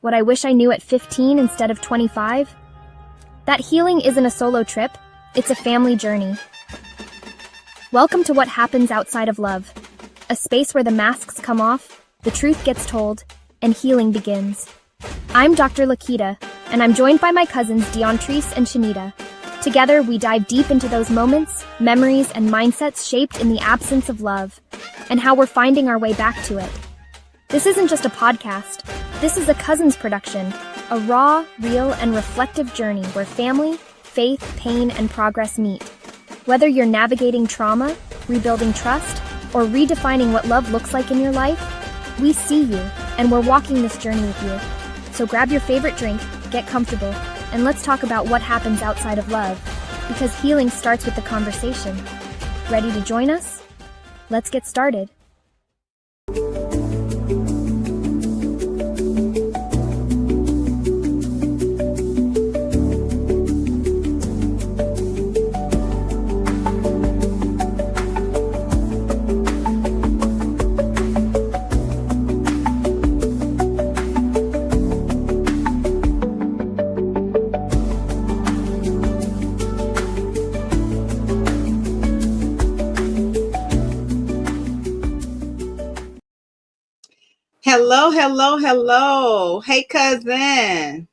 What I wish I knew at 15 instead of 25? That healing isn't a solo trip, it's a family journey. Welcome to What Happens Outside of Love, a space where the masks come off, the truth gets told, and healing begins. I'm Dr. LaQuita, and I'm joined by my cousins Diontrise and Shanita. Together, we dive deep into those moments, memories, and mindsets shaped in the absence of love, and how we're finding our way back to it. This isn't just a podcast. This is a Cousins production, a raw, real, and reflective journey where family, faith, pain, and progress meet. Whether you're navigating trauma, rebuilding trust, or redefining what love looks like in your life, we see you, and we're walking this journey with you. So grab your favorite drink, get comfortable, and let's talk about what happens outside of love, because healing starts with the conversation. Ready to join us? Let's get started. Hello, hello, hello. Hey, cousin.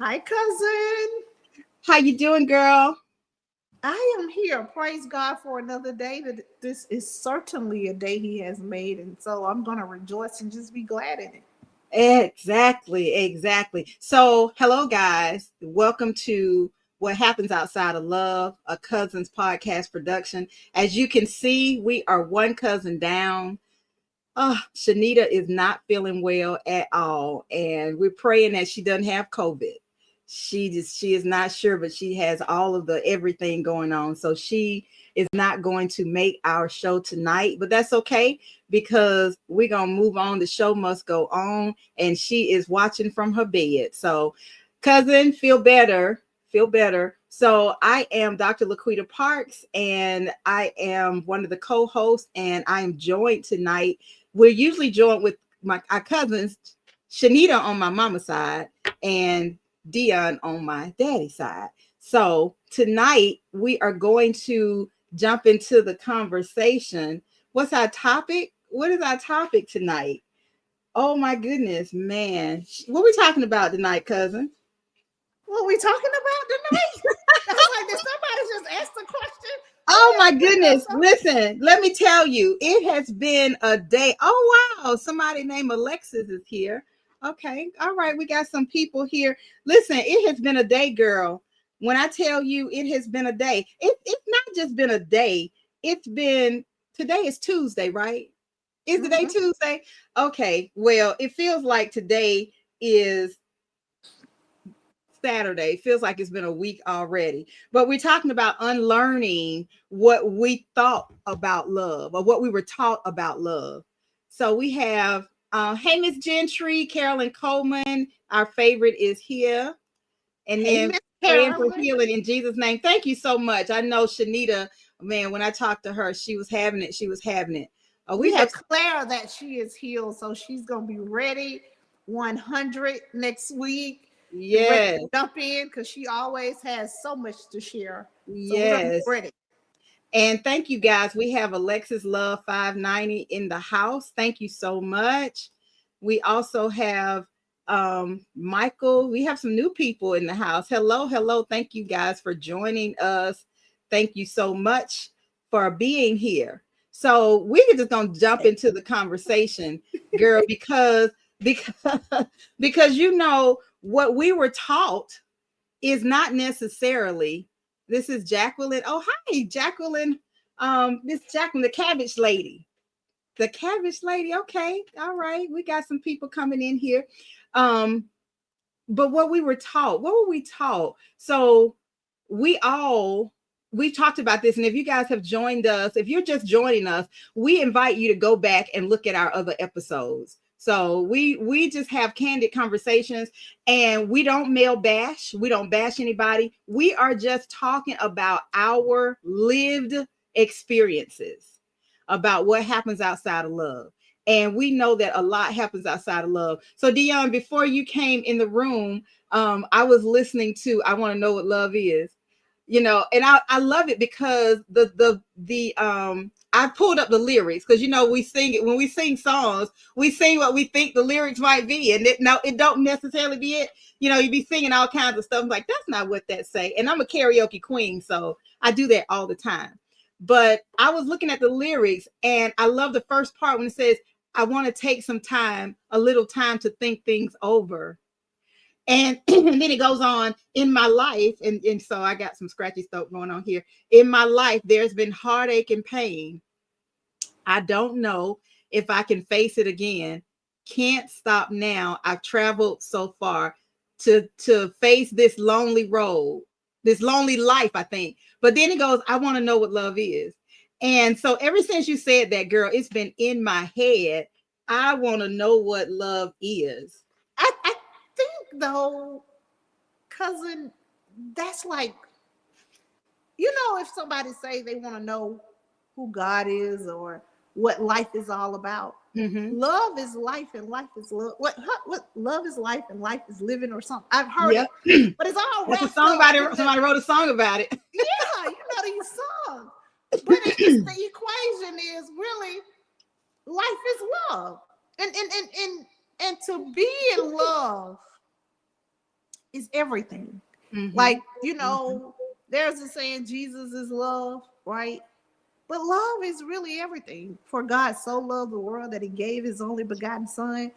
Hi, cousin. How you doing, girl? I am here. Praise God for another day. That this is certainly a day He has made, and so I'm going to rejoice and just be glad in it. Exactly. So, hello, guys. Welcome to What Happens Outside of Love, a Cousins podcast production. As you can see, we are one cousin down. Shanita is not feeling well at all, and we're praying that she doesn't have COVID. She is not sure, but she has all of the everything going on, so she is not going to make our show tonight. But that's okay, because we're gonna move on. The show must go on, and she is watching from her bed. So, cousin, feel better. So I am Dr. LaQuita Parks, and I am one of the co-hosts, and I am joined tonight. We're usually joined with our cousins, Shanita on my mama's side and Dion on my daddy's side. So tonight we are going to jump into the conversation. What's our topic? What is our topic tonight? Oh my goodness, man. What are we talking about tonight, cousin? What are we talking about tonight? That's like, did somebody just ask the question? Oh my goodness. Listen, let me tell you, it has been a day. Oh, wow. Somebody named Alexis is here. Okay. All right. We got some people here. Listen, it has been a day, girl. When I tell you it has been a day, it's not just been a day. Today is Tuesday, right? Is today Tuesday? Okay. Well, it feels like today is Saturday. It feels like it's been a week already, but we're talking about unlearning what we thought about love, or what we were taught about love. So we have hey, Miss Gentry, Carolyn Coleman, our favorite, is here. And then praying for healing in Jesus' name. Thank you so much. I know Shanita, man, when I talked to her, she was having it. We have Claire that she is healed, so she's gonna be ready 100 next week. Yes, jump in, because she always has so much to share. So yes, we're ready. And thank you, guys. We have Alexis Love 590 in the house. Thank you so much. We also have Michael. We have some new people in the house. Hello. Thank you, guys, for joining us. Thank you so much for being here. So we're just gonna jump into the conversation, girl, because you know what we were taught is not necessarily. This is Jacqueline. Oh, hi, Jacqueline. Miss Jacqueline, the cabbage lady. Okay, all right. We got some people coming in here. But what were we taught? So we talked about this, and if you guys have joined us, if you're just joining us, we invite you to go back and look at our other episodes. So we just have candid conversations, and we don't male bash. We don't bash anybody. We are just talking about our lived experiences, about what happens outside of love. And we know that a lot happens outside of love. So Dion, before you came in the room, I was listening to I Want to Know What Love Is, and I love it because the I pulled up the lyrics, because we sing it when we sing songs, we sing what we think the lyrics might be, and it don't necessarily be it. You be singing all kinds of stuff. I'm like, that's not what that say. And I'm a karaoke queen, so I do that all the time. But I was looking at the lyrics, and I love the first part when it says, I want to take some time, a little time to think things over. And, and then it goes on, in my life, and so I got some scratchy stuff going on here. In my life, there's been heartache and pain. I don't know if I can face it again. Can't stop now. I've traveled so far to face this lonely road, this lonely life, I think. But then it goes, I want to know what love is. And so ever since you said that, girl, it's been in my head. I want to know what love is. I think though, cousin, that's like, if somebody say they want to know who God is or what life is all about. Mm-hmm. Love is life and life is love. What love is life and life is living, or something. I've heard it, but it's all wrapped up. Somebody wrote a song about it. Yeah, these songs. But the equation is really life is love, and to be in love is everything. Mm-hmm. Like there's a saying, Jesus is love, right? But love is really everything. For God so loved the world that he gave his only begotten son.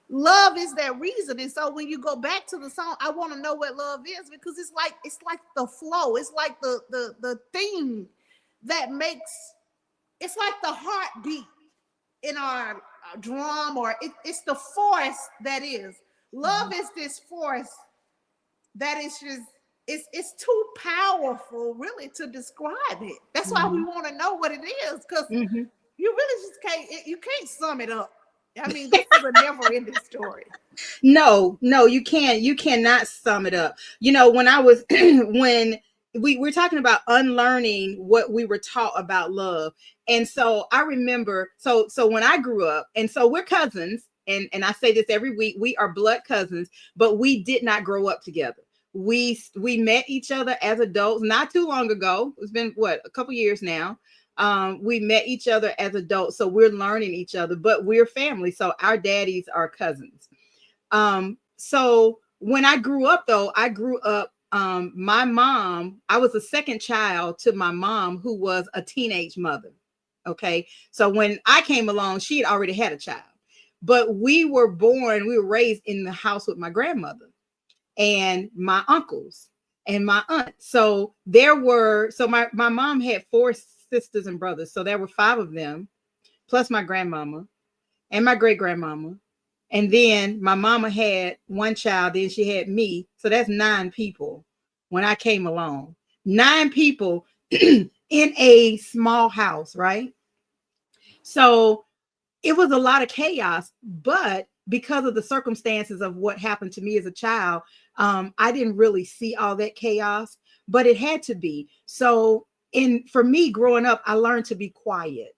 Love is that reason. And so when you go back to the song, I want to know what love is, because it's like the flow. It's like the thing that makes, it's like the heartbeat in our drum, or it's the force that is. Love is this force that is just, it's too powerful really to describe it. That's why we want to know what it is, because you really just can't sum it up. I mean, this is a never-ending story. No, you can't. You cannot sum it up. When I was when we're talking about unlearning what we were taught about love, and so I remember. So when I grew up, and so we're cousins, and I say this every week. We are blood cousins, but we did not grow up together. We met each other as adults not too long ago. It's been a couple years now. We met each other as adults, so we're learning each other, but we're family. So our daddies are cousins. So when I grew up, though, my mom, I was the second child to my mom, who was a teenage mother. Okay. So when I came along, she had already had a child, but we were raised in the house with my grandmother and my uncles and my aunt. So my mom had 4 sisters and brothers. So there were 5 of them, plus my grandmama and my great grandmama. And then my mama had 1 child, then she had me. So that's 9 people when I came along. 9 people in a small house, right? So it was a lot of chaos, but because of the circumstances of what happened to me as a child, I didn't really see all that chaos, but it had to be. So for me growing up, I learned to be quiet.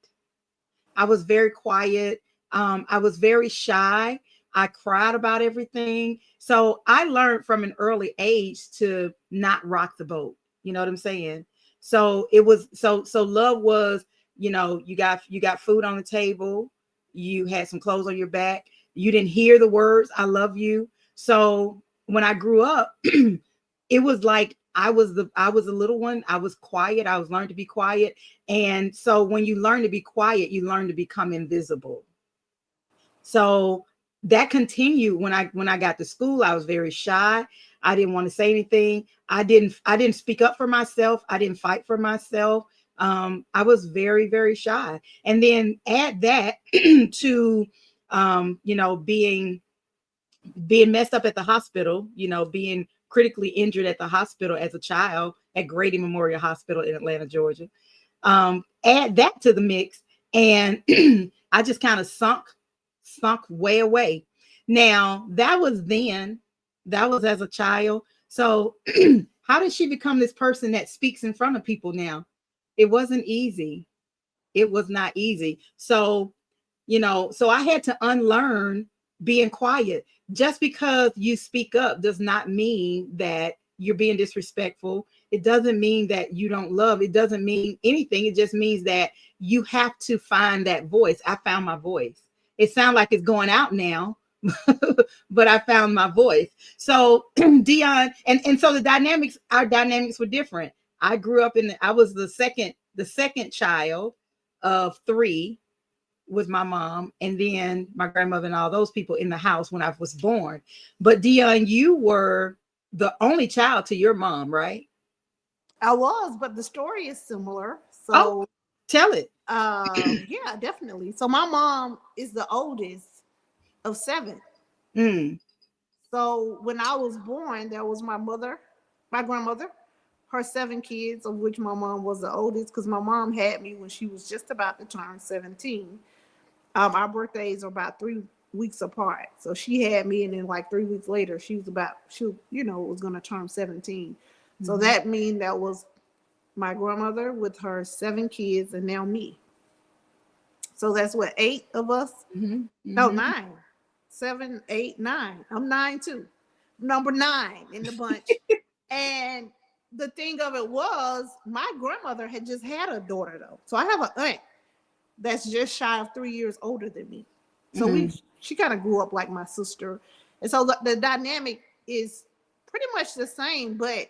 I was very quiet. I was very shy. I cried about everything. So I learned from an early age to not rock the boat. You know what I'm saying? So it was, so love was, you got food on the table. You had some clothes on your back. You didn't hear the words, I love you. So when I grew up, it was like, I was a little one. I was quiet. I was learned to be quiet. And so when you learn to be quiet, you learn to become invisible. So that continued when I got to school. I was very shy. I didn't want to say anything. I didn't speak up for myself. I didn't fight for myself. I was very, very shy. And then add that to being messed up at the hospital, being critically injured at the hospital as a child at Grady Memorial Hospital in Atlanta, Georgia. Add that to the mix, and I just kind of sunk way away. Now, that was as a child. So how did she become this person that speaks in front of people now? It wasn't easy. It was not easy. So, So I had to unlearn being quiet. Just because you speak up does not mean that you're being disrespectful. It doesn't mean that you don't love. It doesn't mean anything. It just means that you have to find that voice. I found my voice. It sounds like it's going out now, but I found my voice. So Dion, and so our dynamics were different. I grew up I was the second child of 3 with my mom, and then my grandmother and all those people in the house when I was born. But Dion, you were the only child to your mom, right? I was, but the story is similar. So tell it. Yeah, definitely. So my mom is the oldest of 7. So when I was born, there was my grandmother, her 7 kids, of which my mom was the oldest, because my mom had me when she was just about to turn 17. Our birthdays are about 3 weeks apart. So she had me, and then like 3 weeks later, she was going to turn 17. So that means that was my grandmother with her 7 kids, and now me. So that's what, 8 of us? No, 9. 7, 8, 9. I'm 9 too. Number 9 in the bunch. And the thing of it was, my grandmother had just had a daughter though. So I have an aunt that's just shy of 3 years older than me. So she kind of grew up like my sister. And so the dynamic is pretty much the same, but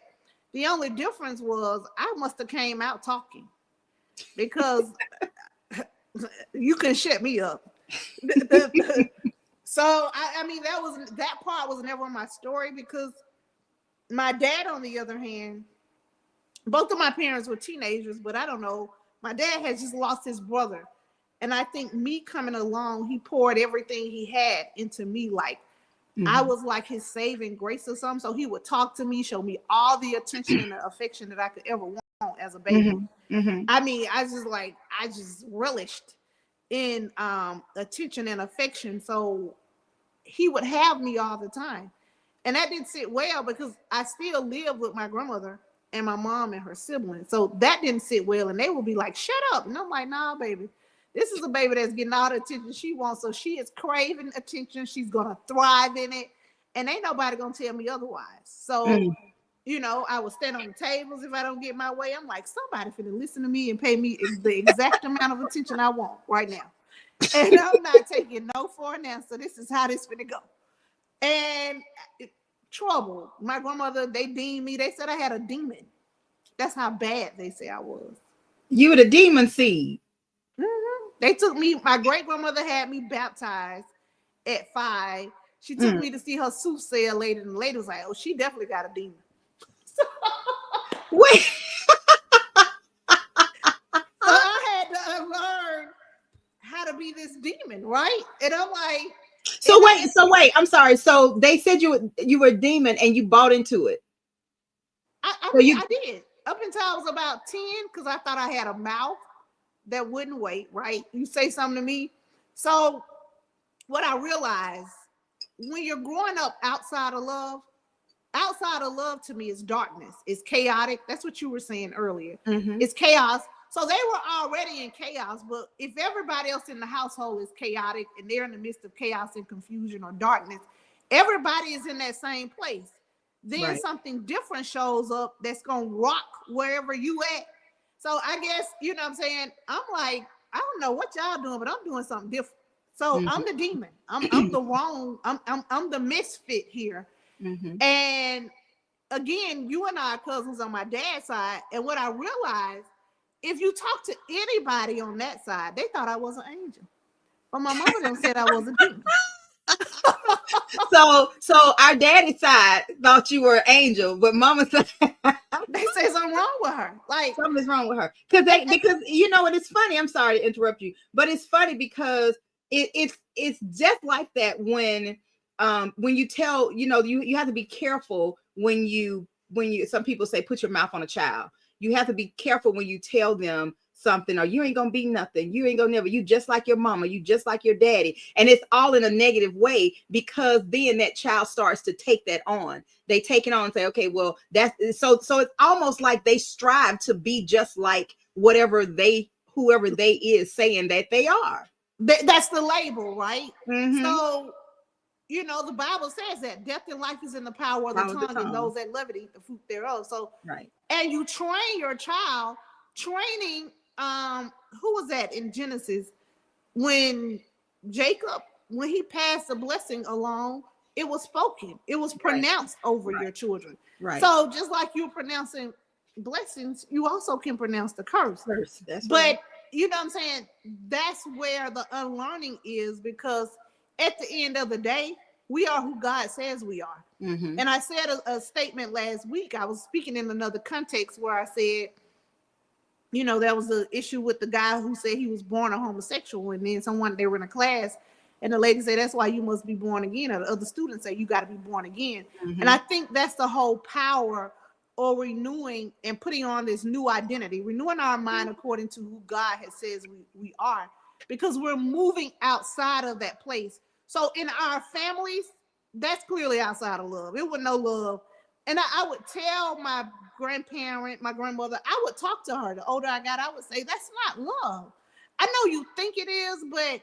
the only difference was I must have came out talking, because you can shut me up. So I mean, that part was never my story, because my dad, on the other hand, both of my parents were teenagers, but I don't know. My dad had just lost his brother. And I think me coming along, he poured everything he had into me. Like I was like his saving grace or something. So he would talk to me, show me all the attention and the affection that I could ever want as a baby. I mean, I just relished in attention and affection. So he would have me all the time. And that didn't sit well, because I still lived with my grandmother and my mom and her siblings. So that didn't sit well. And they would be like, shut up. And I'm like, nah, baby. This is a baby that's getting all the attention she wants. So she is craving attention. She's going to thrive in it. And ain't nobody going to tell me otherwise. So, I would stand on the tables if I don't get my way. I'm like, somebody finna listen to me and pay me the exact amount of attention I want right now. And I'm not taking no for an answer. This is how this finna go. And trouble. My grandmother, they deemed me. They said I had a demon. That's how bad they say I was. You were the demon seed. They took me. My great grandmother had me baptized at 5. She took me to see her soothsayer lady, and the lady was like, "Oh, she definitely got a demon." Wait. So I had to unlearn how to be this demon, right? And I'm like, so wait. I'm sorry. So they said you were a demon, and you bought into it. I did up until I was about 10, because I thought I had a mouth that wouldn't wait, right? You say something to me. So what I realized, when you're growing up outside of love to me is darkness. It's chaotic. That's what you were saying earlier. It's chaos. So they were already in chaos, but if everybody else in the household is chaotic and they're in the midst of chaos and confusion or darkness, everybody is in that same place. Then something different shows up that's going to rock wherever you at. So I guess, you know what I'm saying? I'm like, I don't know what y'all doing, but I'm doing something different. So I'm the demon. I'm the wrong, I'm the misfit here. And again, you and I are cousins on my dad's side. And what I realized, if you talk to anybody on that side, they thought I was an angel. But my mama done said I was a demon. So our daddy side thought you were an angel, but mama said they say something wrong with her. Like something's wrong with her. Because you know what, it's funny. I'm sorry to interrupt you, but it's funny because it's just like that when you tell, you have to be careful when you some people say put your mouth on a child. You have to be careful when you tell them something, or you ain't gonna be nothing, you ain't gonna never, you just like your mama, you just like your daddy, and it's all in a negative way, because then that child starts to take that on. They take it on and say, okay, well, that's so it's almost like they strive to be just like whoever they is saying that they are. That's the label, right? Mm-hmm. So, you know, the Bible says that death and life is in the power of the tongue, and those that love it eat the fruit thereof. So, right. And you train your child, training, who was that in Genesis? When Jacob, when he passed the blessing along, it was spoken, it was pronounced over your children. Right. So just like you're pronouncing blessings, you also can pronounce the curse. That's but right. you know what I'm saying? That's where the unlearning is, because at the end of the day, we are who God says we are. Mm-hmm. And I said a statement last week. I was speaking in another context where I said, you know, there was an issue with the guy who said he was born a homosexual, and then they were in a class, and the lady said, that's why you must be born again. Or the other students say, you got to be born again. Mm-hmm. And I think that's the whole power of renewing and putting on this new identity, renewing our mind according to who God has says we are, because we're moving outside of that place. So in our families, that's clearly outside of love. It was no love. And I would tell my grandparent, my grandmother, I would talk to her. The older I got, I would say, that's not love. I know you think it is, but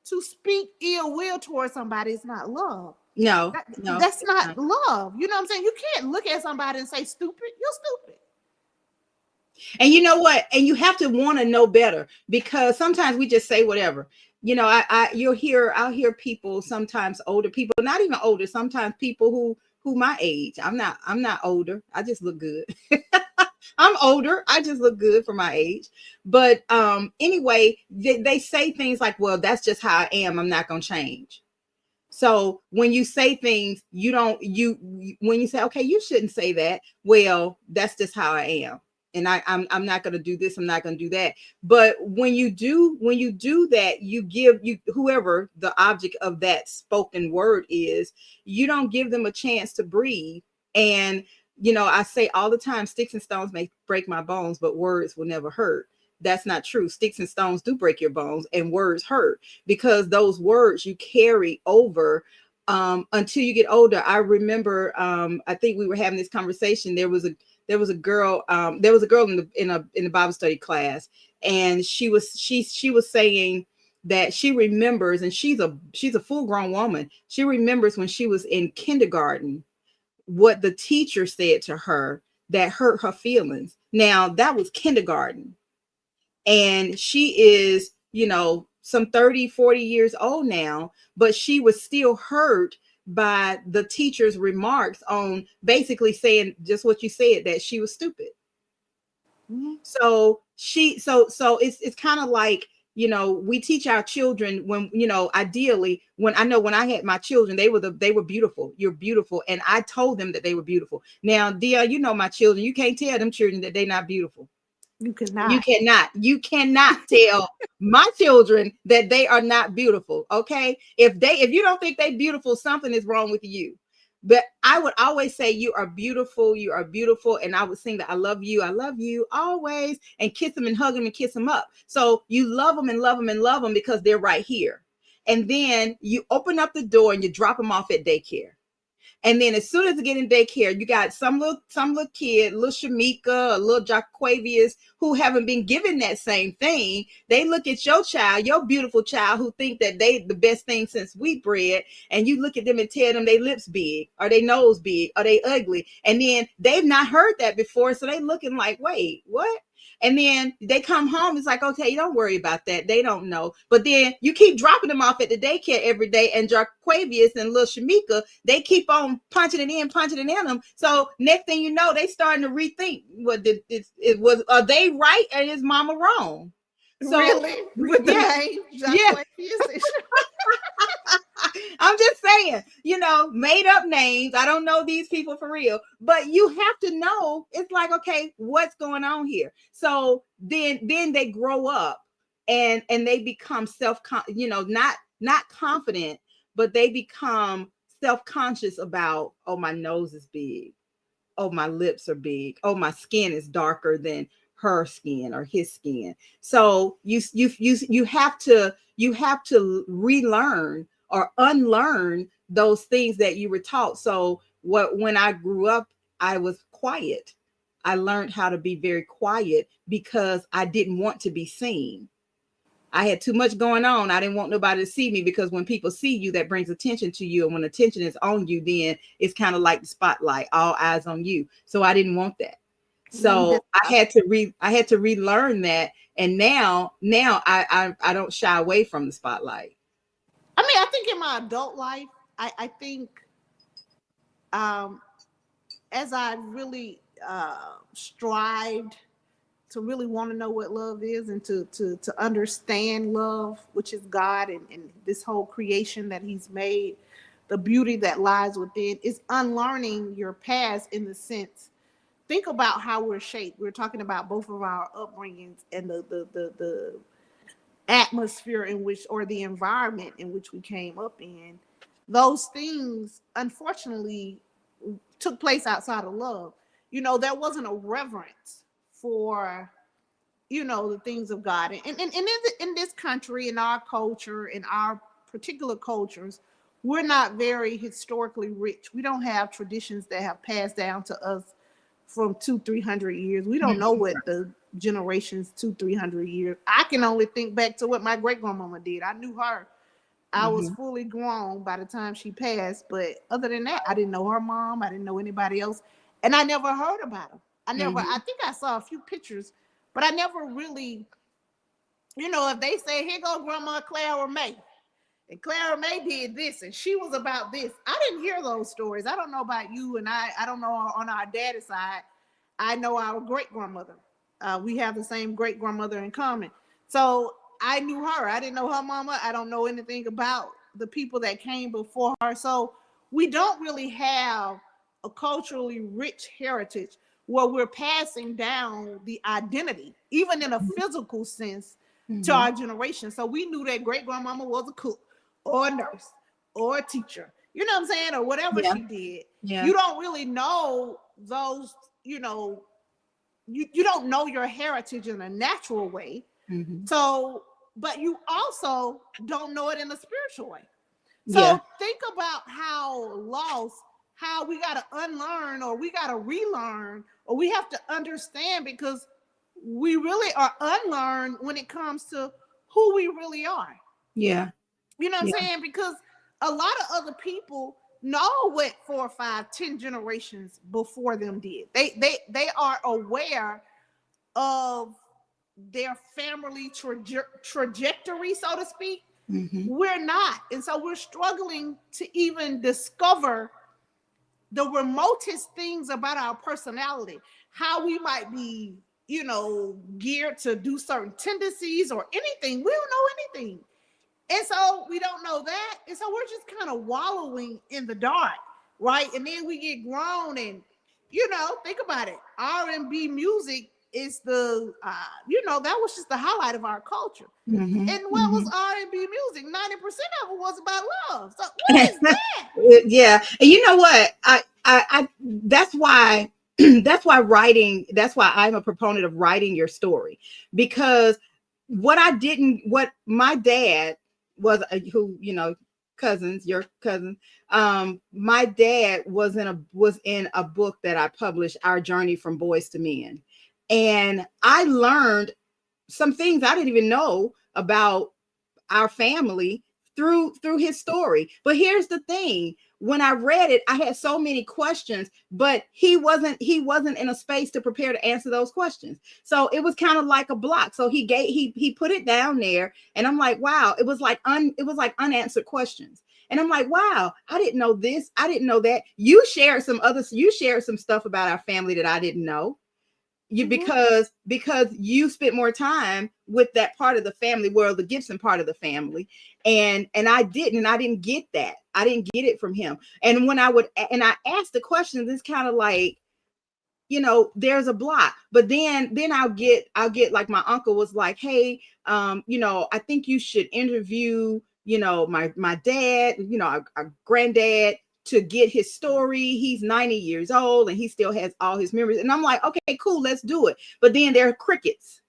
to speak ill will towards somebody is not love. No, that's not love. You know what I'm saying? You can't look at somebody and say, stupid, you're stupid. And you know what? And you have to want to know better, because sometimes we just say whatever. You know, I'll hear people, sometimes older people, not even older, sometimes people who my age. I'm not older. I just look good. I'm older. I just look good for my age. But anyway, they say things like, well, that's just how I am. I'm not going to change. So when you say things, when you say, okay, you shouldn't say that. Well, that's just how I am. And I'm not going to do this. I'm not going to do that. But when you do that, you give whoever the object of that spoken word is, you don't give them a chance to breathe. And, you know, I say all the time, sticks and stones may break my bones, but words will never hurt. That's not true. Sticks and stones do break your bones, and words hurt, because those words you carry over until you get older. I remember, I think we were having this conversation. There was a girl in the Bible study class, and she was saying that she remembers, and she's a full grown woman. She remembers when she was in kindergarten, what the teacher said to her that hurt her feelings. Now that was kindergarten. And she is, you know, some 30, 40 years old now, but she was still hurt by the teacher's remarks on basically saying just what you said, that she was stupid. Mm-hmm. So it's kind of like, you know, we teach our children, when, you know, ideally, when I had my children, they were beautiful. You're beautiful. And I told them that they were beautiful. Now, Dia, you know, my children, you can't tell them children that they're not beautiful. You cannot tell my children that they are not beautiful. Okay. If you don't think they're beautiful, something is wrong with you. But I would always say, you are beautiful. You are beautiful. And I would sing that I love you always, and kiss them and hug them and kiss them up. So you love them and love them and love them because they're right here. And then you open up the door and you drop them off at daycare. And then as soon as they get in daycare, you got some little kid, little Shamika, little Jaquavius, who haven't been given that same thing. They look at your child, your beautiful child, who think that they the best thing since wheat bread. And you look at them and tell them they lips big, or they nose big, or they ugly. And then they've not heard that before. So they looking like, wait, what? And then they come home. It's like, okay, don't worry about that. They don't know. But then you keep dropping them off at the daycare every day. And Jaquavius and little Shamika, they keep on punching it in them. So next thing you know, they starting to rethink, are they right, or is mama wrong? So, really? With the name Jaquavius? I'm just saying, you know, made up names. I don't know these people for real, but you have to know. It's like, okay, what's going on here? So then they grow up and they become not confident, but they become self-conscious about, oh, my nose is big. Oh, my lips are big. Oh, my skin is darker than her skin or his skin. So you have to relearn or unlearn those things that you were taught. So when I grew up, I was quiet. I learned how to be very quiet because I didn't want to be seen. I had too much going on. I didn't want nobody to see me, because when people see you, that brings attention to you. And when attention is on you, then it's kind of like the spotlight, all eyes on you. So I didn't want that. So I had to relearn that. And now I don't shy away from the spotlight. I mean, I think in my adult life, I think as I really strived to really want to know what love is, and to understand love, which is God, and this whole creation that he's made, the beauty that lies within, is unlearning your past. In the sense, think about how we're shaped. We're talking about both of our upbringings and the atmosphere in which, or the environment in which we came up in. Those things, unfortunately, took place outside of love. There wasn't a reverence for, the things of God. And in this country, in our culture, in our particular cultures, we're not very historically rich. We don't have traditions that have passed down to us from 200-300 years. We don't know what the generations 200-300 years. I can only think back to what my great grandmama did. I knew her. I was fully grown by the time she passed, but other than that, I didn't know her mom. I didn't know anybody else, and I never heard about them. I think I saw a few pictures, but I never really, if they say, here go Grandma Clara May, and Clara May did this, and she was about this, I didn't hear those stories. I don't know about you, and I don't know on our daddy's side. I know our great grandmother. We have the same great grandmother in common. So I knew her. I didn't know her mama. I don't know anything about the people that came before her. So we don't really have a culturally rich heritage where we're passing down the identity, even in a physical sense, to our generation. So we knew that great grandmama was a cook or a nurse or a teacher, you know what I'm saying, or whatever she did. You don't really know those, you don't know your heritage in a natural way. So, but you also don't know it in a spiritual way. So think about how we got to unlearn, or we got to relearn, or we have to understand, because we really are unlearned when it comes to who we really are. Yeah. You know what I'm saying? Because a lot of other people know what 4, 5, 10 generations before them did. They are aware of their family trajectory, so to speak. We're not. And so we're struggling to even discover the remotest things about our personality, how we might be, geared to do certain tendencies or anything. We don't know anything. And so we don't know that. And so we're just kind of wallowing in the dark, right? And then we get grown, and, think about it. R&B music is the, that was just the highlight of our culture. And what was R&B music? 90% of it was about love. So what is that? Yeah. And you know what? I that's why writing, that's why I'm a proponent of writing your story, because what my dad was, cousins, your cousin, my dad was in a book that I published, Our Journey from Boys to Men. And I learned some things I didn't even know about our family through his story. But here's the thing. When I read it, I had so many questions, but he wasn't in a space to prepare to answer those questions. So it was kind of like a block. So he put it down there, and I'm like, wow, it was like unanswered questions. And I'm like, wow, I didn't know this. I didn't know that. You shared some stuff about our family that I didn't know. Because you spent more time with that part of the family, the Gibson part of the family, and I didn't get that. I didn't get it from him. And when I asked the questions, it's kind of like, there's a block. But then I'll get like, my uncle was like, hey, I think you should interview, my dad, our granddad, to get his story. He's 90 years old and he still has all his memories. And I'm like, okay, cool, let's do it. But then there are crickets.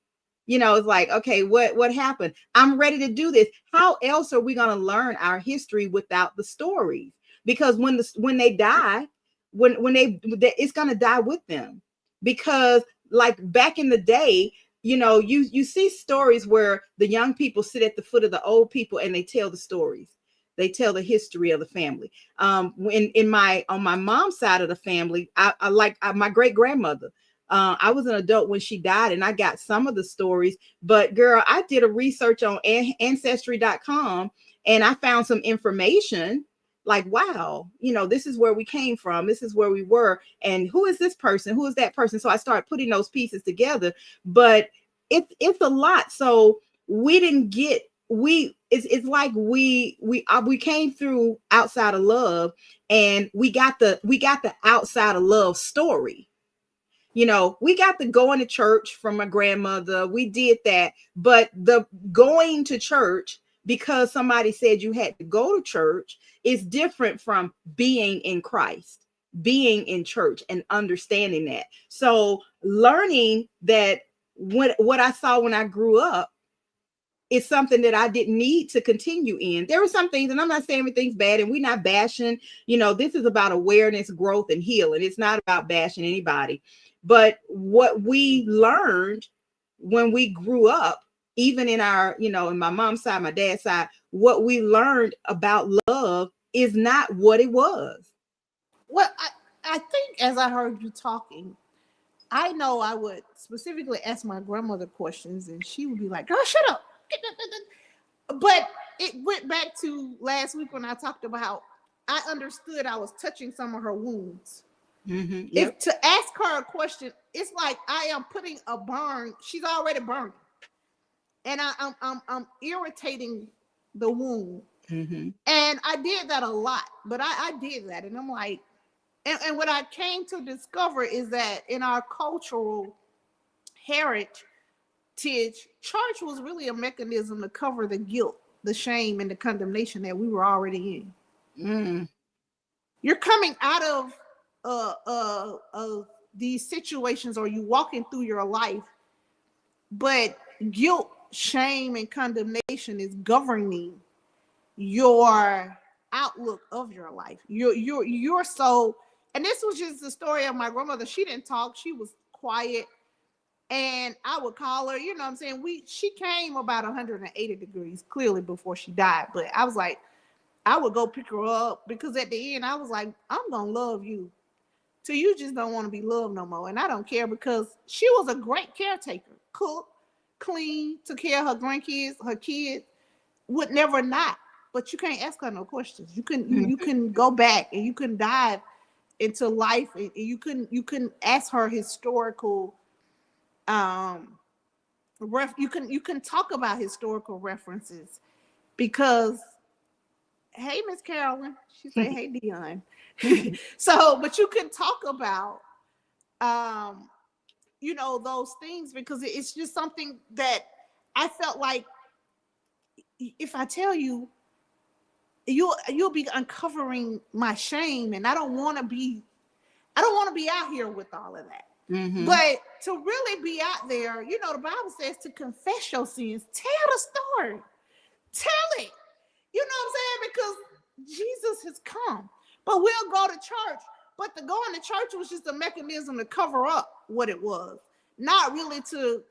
It's like, okay, what happened? I'm ready to do this. How else are we going to learn our history without the stories? Because when they die, it's going to die with them. Because like back in the day, you see stories where the young people sit at the foot of the old people and they tell the stories. They tell the history of the family. On my mom's side of the family, I like my great grandmother. I was an adult when she died, and I got some of the stories. But girl, I did a research on ancestry.com, and I found some information. Like, wow, this is where we came from. This is where we were. And who is this person? Who is that person? So I started putting those pieces together. But it's a lot. So we didn't get it's like we came through outside of love, and we got the outside of love story. We got the going to church from my grandmother. We did that. But the going to church because somebody said you had to go to church is different from being in Christ, being in church, and understanding that. So learning that what I saw when I grew up is something that I didn't need to continue in. There were some things, and I'm not saying everything's bad, and we're not bashing. This is about awareness, growth, and healing. It's not about bashing anybody. But what we learned when we grew up, even in our, in my mom's side, my dad's side, what we learned about love is not what it was. Well, I think as I heard you talking, I know I would specifically ask my grandmother questions, and she would be like, "Girl, shut up." But it went back to last week when I talked about I understood I was touching some of her wounds. Mm-hmm, yep. If to ask her a question, it's like I am putting a burn. She's already burning, and I'm irritating the wound. Mm-hmm. And I did that a lot, but I did that, and I'm like, and what I came to discover is that in our cultural heritage, church was really a mechanism to cover the guilt, the shame, and the condemnation that we were already in. Mm. You're coming out of these situations, or you walking through your life, but guilt, shame, and condemnation is governing your outlook of your life. You're so, and this was just the story of my grandmother. She didn't talk. She was quiet. And I would call her, what I'm saying? She came about 180 degrees clearly before she died. But I was like, I would go pick her up because at the end I was like, I'm going to love you till you just don't want to be loved no more. And I don't care because she was a great caretaker, cook, clean, took care of her grandkids, her kids, would never not. But you can't ask her no questions. You can go back and you can dive into life, and you can ask her historical you can talk about historical references because, hey, Miss Carolyn, she said, hey, Dion. So, but you can talk about those things because it's just something that I felt like if I tell you, you'll be uncovering my shame, and I don't want to be out here with all of that. Mm-hmm. But to really be out there, the Bible says to confess your sins, tell the story, tell it. You know what I'm saying? Because Jesus has come. But we'll go to church. But the going to church was just a mechanism to cover up what it was, not really to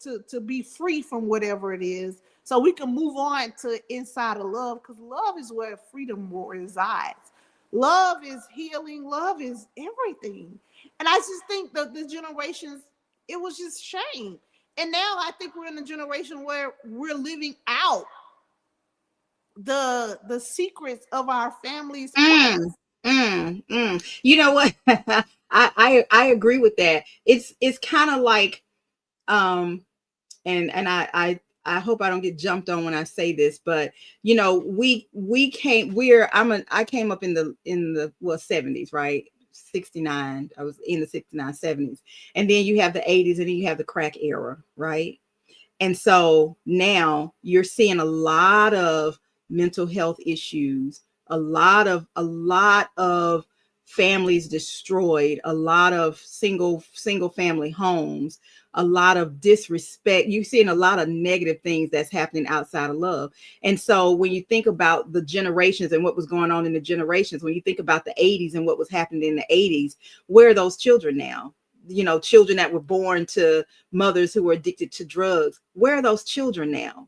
be free from whatever it is. So we can move on to inside of love, because love is where freedom resides. Love is healing. Love is everything. And I just think that the generations, it was just shame. And now I think we're in a generation where we're living out the secrets of our families. You know what? I agree with that. It's kind of like, and I hope I don't get jumped on when I say this, but I came up in the 70s, right? 69. I was in the 69, 70s. And then you have the 80s, and then you have the crack era, right? And so now you're seeing a lot of mental health issues, a lot of families destroyed, a lot of single family homes, a lot of disrespect. You're seeing a lot of negative things that's happening outside of love. And so when you think about the generations and what was going on in the generations, when you think about the 80s and what was happening in the 80s, where are those children now? children that were born to mothers who were addicted to drugs. Where are those children now?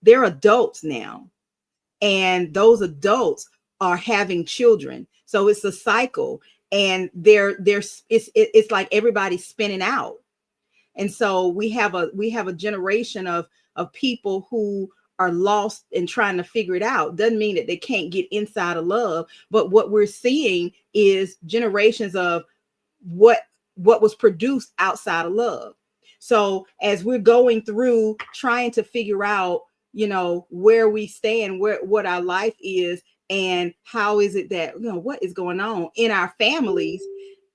They're adults now. And those adults are having children. So it's a cycle, and it's like everybody's spinning out. And so we have a generation of people who are lost and trying to figure it out. Doesn't mean that they can't get inside of love, but what we're seeing is generations of what was produced outside of love. So as we're going through trying to figure out, where we stand, what our life is, and how is it that, what is going on in our families.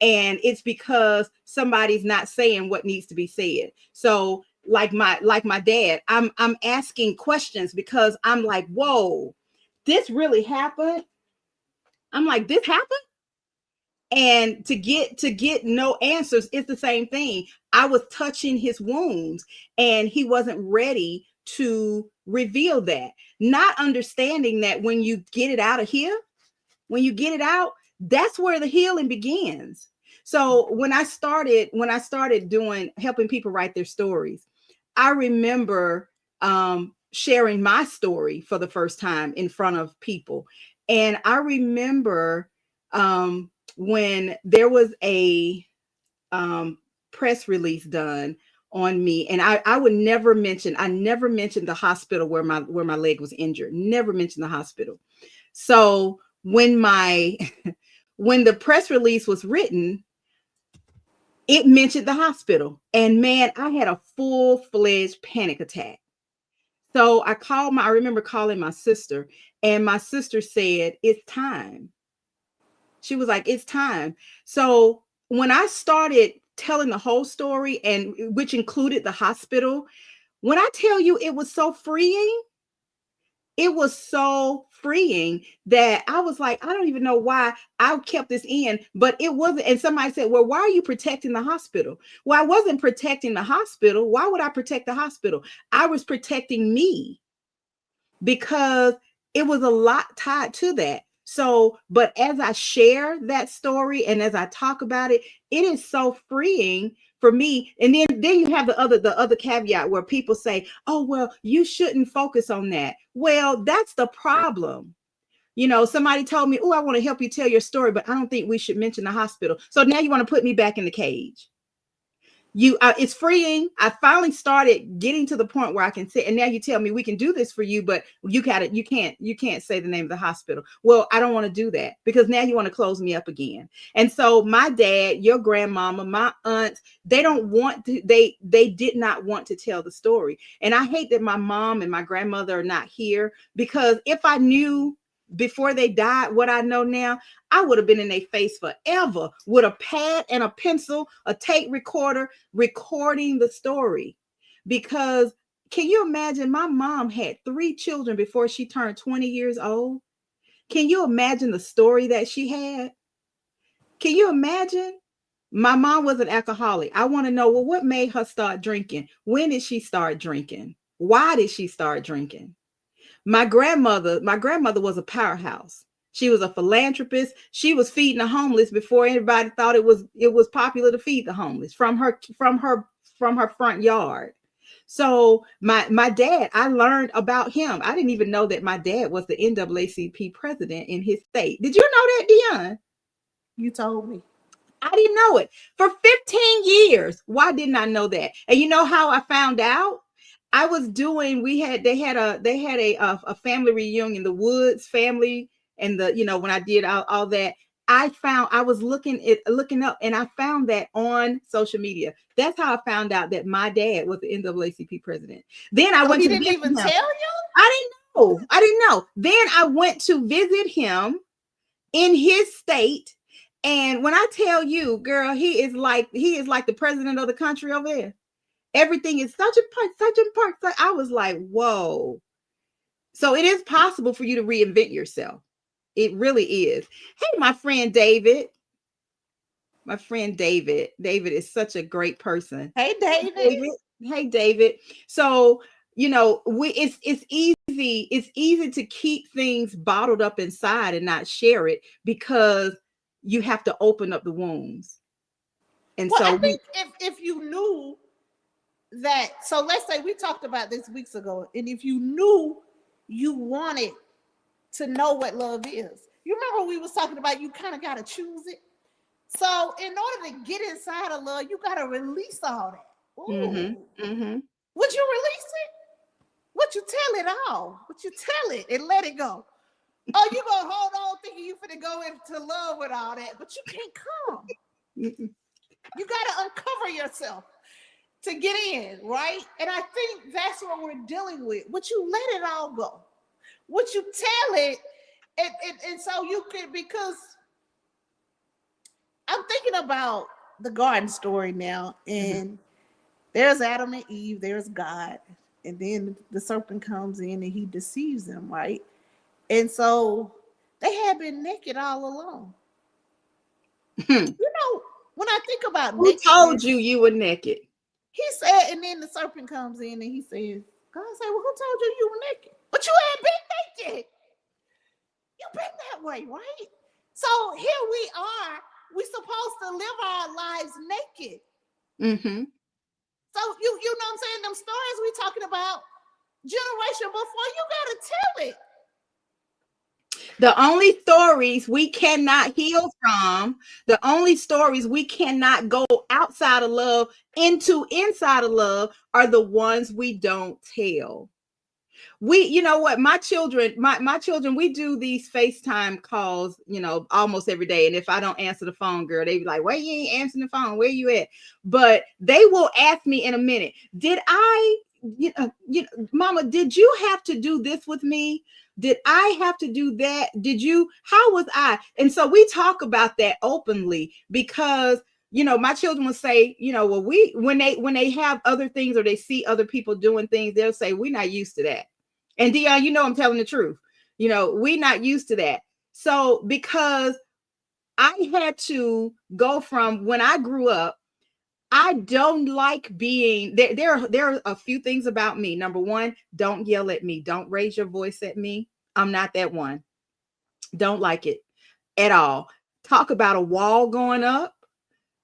And it's because somebody's not saying what needs to be said. So like my dad, I'm asking questions because I'm like, whoa, this really happened. I'm like, this happened. And to get no answers, it's the same thing. I was touching his wounds, and he wasn't ready to reveal that. Not understanding that when you get it out of here, when you get it out, that's where the healing begins. So when I started helping people write their stories, I remember sharing my story for the first time in front of people. And I remember when there was a press release done on me, and I never mentioned the hospital where my leg was injured. Never mentioned the hospital. So when when the press release was written, it mentioned the hospital, and man, I had a full-fledged panic attack. So I remember calling my sister, and my sister said, "It's time." She was like, "It's time." So when I started telling the whole story, and which included the hospital, when I tell you it was so freeing, that I was like, I don't even know why I kept this in, but it wasn't. And somebody said, well, why are you protecting the hospital? Well, I wasn't protecting the hospital. Why would I protect the hospital? I was protecting me, because it was a lot tied to that. So, but as I share that story and as I talk about it, it is so freeing for me. And then you have the other caveat where people say, oh, well, you shouldn't focus on that. Well, that's the problem. Somebody told me, oh, I want to help you tell your story, but I don't think we should mention the hospital. So now you want to put me back in the cage. It's freeing. I finally started getting to the point where I can say, and now you tell me we can do this for you, but you can't say the name of the hospital. Well, I don't want to do that, because now you want to close me up again. And so my dad, your grandmama, my aunts, they did not want to tell the story. And I hate that my mom and my grandmother are not here, because if I knew before they died what I know now, I would have been in their face forever with a pad and a pencil, a tape recorder, recording the story. Because can you imagine, my mom had 3 children before she turned 20 years old? Can you imagine the story that she had? Can you imagine? My mom was an alcoholic. I want to know, well, what made her start drinking? When did she start drinking? Why did she start drinking? My grandmother was a powerhouse. She was a philanthropist. She was feeding the homeless before anybody thought it was popular to feed the homeless from her front yard. So my dad, I learned about him. I didn't even know that my dad was the NAACP president in his state. Did you know that, Dion? You told me. I didn't know it for 15 years. Why didn't I know that? And you know how I found out? I was doing, they had a family reunion, the Woods family, and when I did all that, I was looking up, and I found that on social media. That's how I found out that my dad was the NAACP president. Then I went to didn't even tell you? I didn't know. Then I went to visit him in his state. And when I tell you, girl, he is like the president of the country over there. Everything is such a part. So I was like, whoa. So it is possible for you to reinvent yourself. It really is. Hey, my friend David. My friend David. David is such a great person. Hey, David. Hey, David. So, it's easy to keep things bottled up inside and not share it, because you have to open up the wounds. And Well, so I think if you knew that, so let's say we talked about this weeks ago, and if you knew you wanted to know what love is, you remember we was talking about you kind of got to choose it. So in order to get inside of love, you got to release all that. Ooh. Would you release it? Would you tell it all? Would you tell it and let it go? Oh, you gonna hold on thinking you finna go into love with all that, but you can't come. You gotta uncover yourself to get in, right? And I think that's what we're dealing with. Would you let it all go? Would you tell it? And so you could, because I'm thinking about the garden story now, and there's Adam and Eve, there's God, and then the serpent comes in and he deceives them, right? And so they had been naked all along. You know, when I think about who told you were naked? He said, and then the serpent comes in and he says, God said, well, who told you were naked? But you had been naked. You've been that way, right? So here we are. We're supposed to live our lives naked. So you know what I'm saying? Them stories we talking about, generation before, you got to tell it. The only stories we cannot heal from, the only stories we cannot go outside of love into inside of love are the ones we don't tell. You know what, my children, we do these FaceTime calls, almost every day. And if I don't answer the phone, girl, they be like, why you ain't answering the phone? Where you at? But they will ask me in a minute, did I, Mama, did you have to do this with me? Did I have to do that? How was I? And so we talk about that openly because, my children will say, well, when they have other things or they see other people doing things, they'll say, we're not used to that. And Dion, I'm telling the truth. We're not used to that. So because I had to go from when I grew up, I don't like being there. There are a few things about me. Number one, don't yell at me. Don't raise your voice at me. I'm not that one. Don't like it at all. Talk about a wall going up.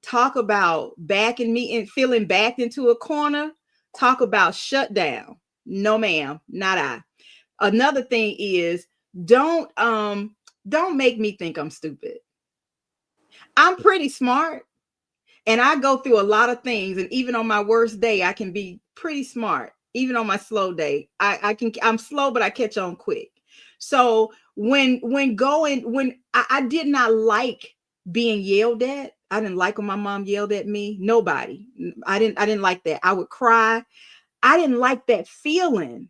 Talk about backing me and feeling backed into a corner. Talk about shut down. No, ma'am, not I. Another thing is don't make me think I'm stupid. I'm pretty smart. And I go through a lot of things. And even on my worst day, I can be pretty smart. Even on my slow day, I'm slow, but I catch on quick. So when I did not like being yelled at. I didn't like when my mom yelled at me. Nobody. I didn't like that. I would cry. I didn't like that feeling.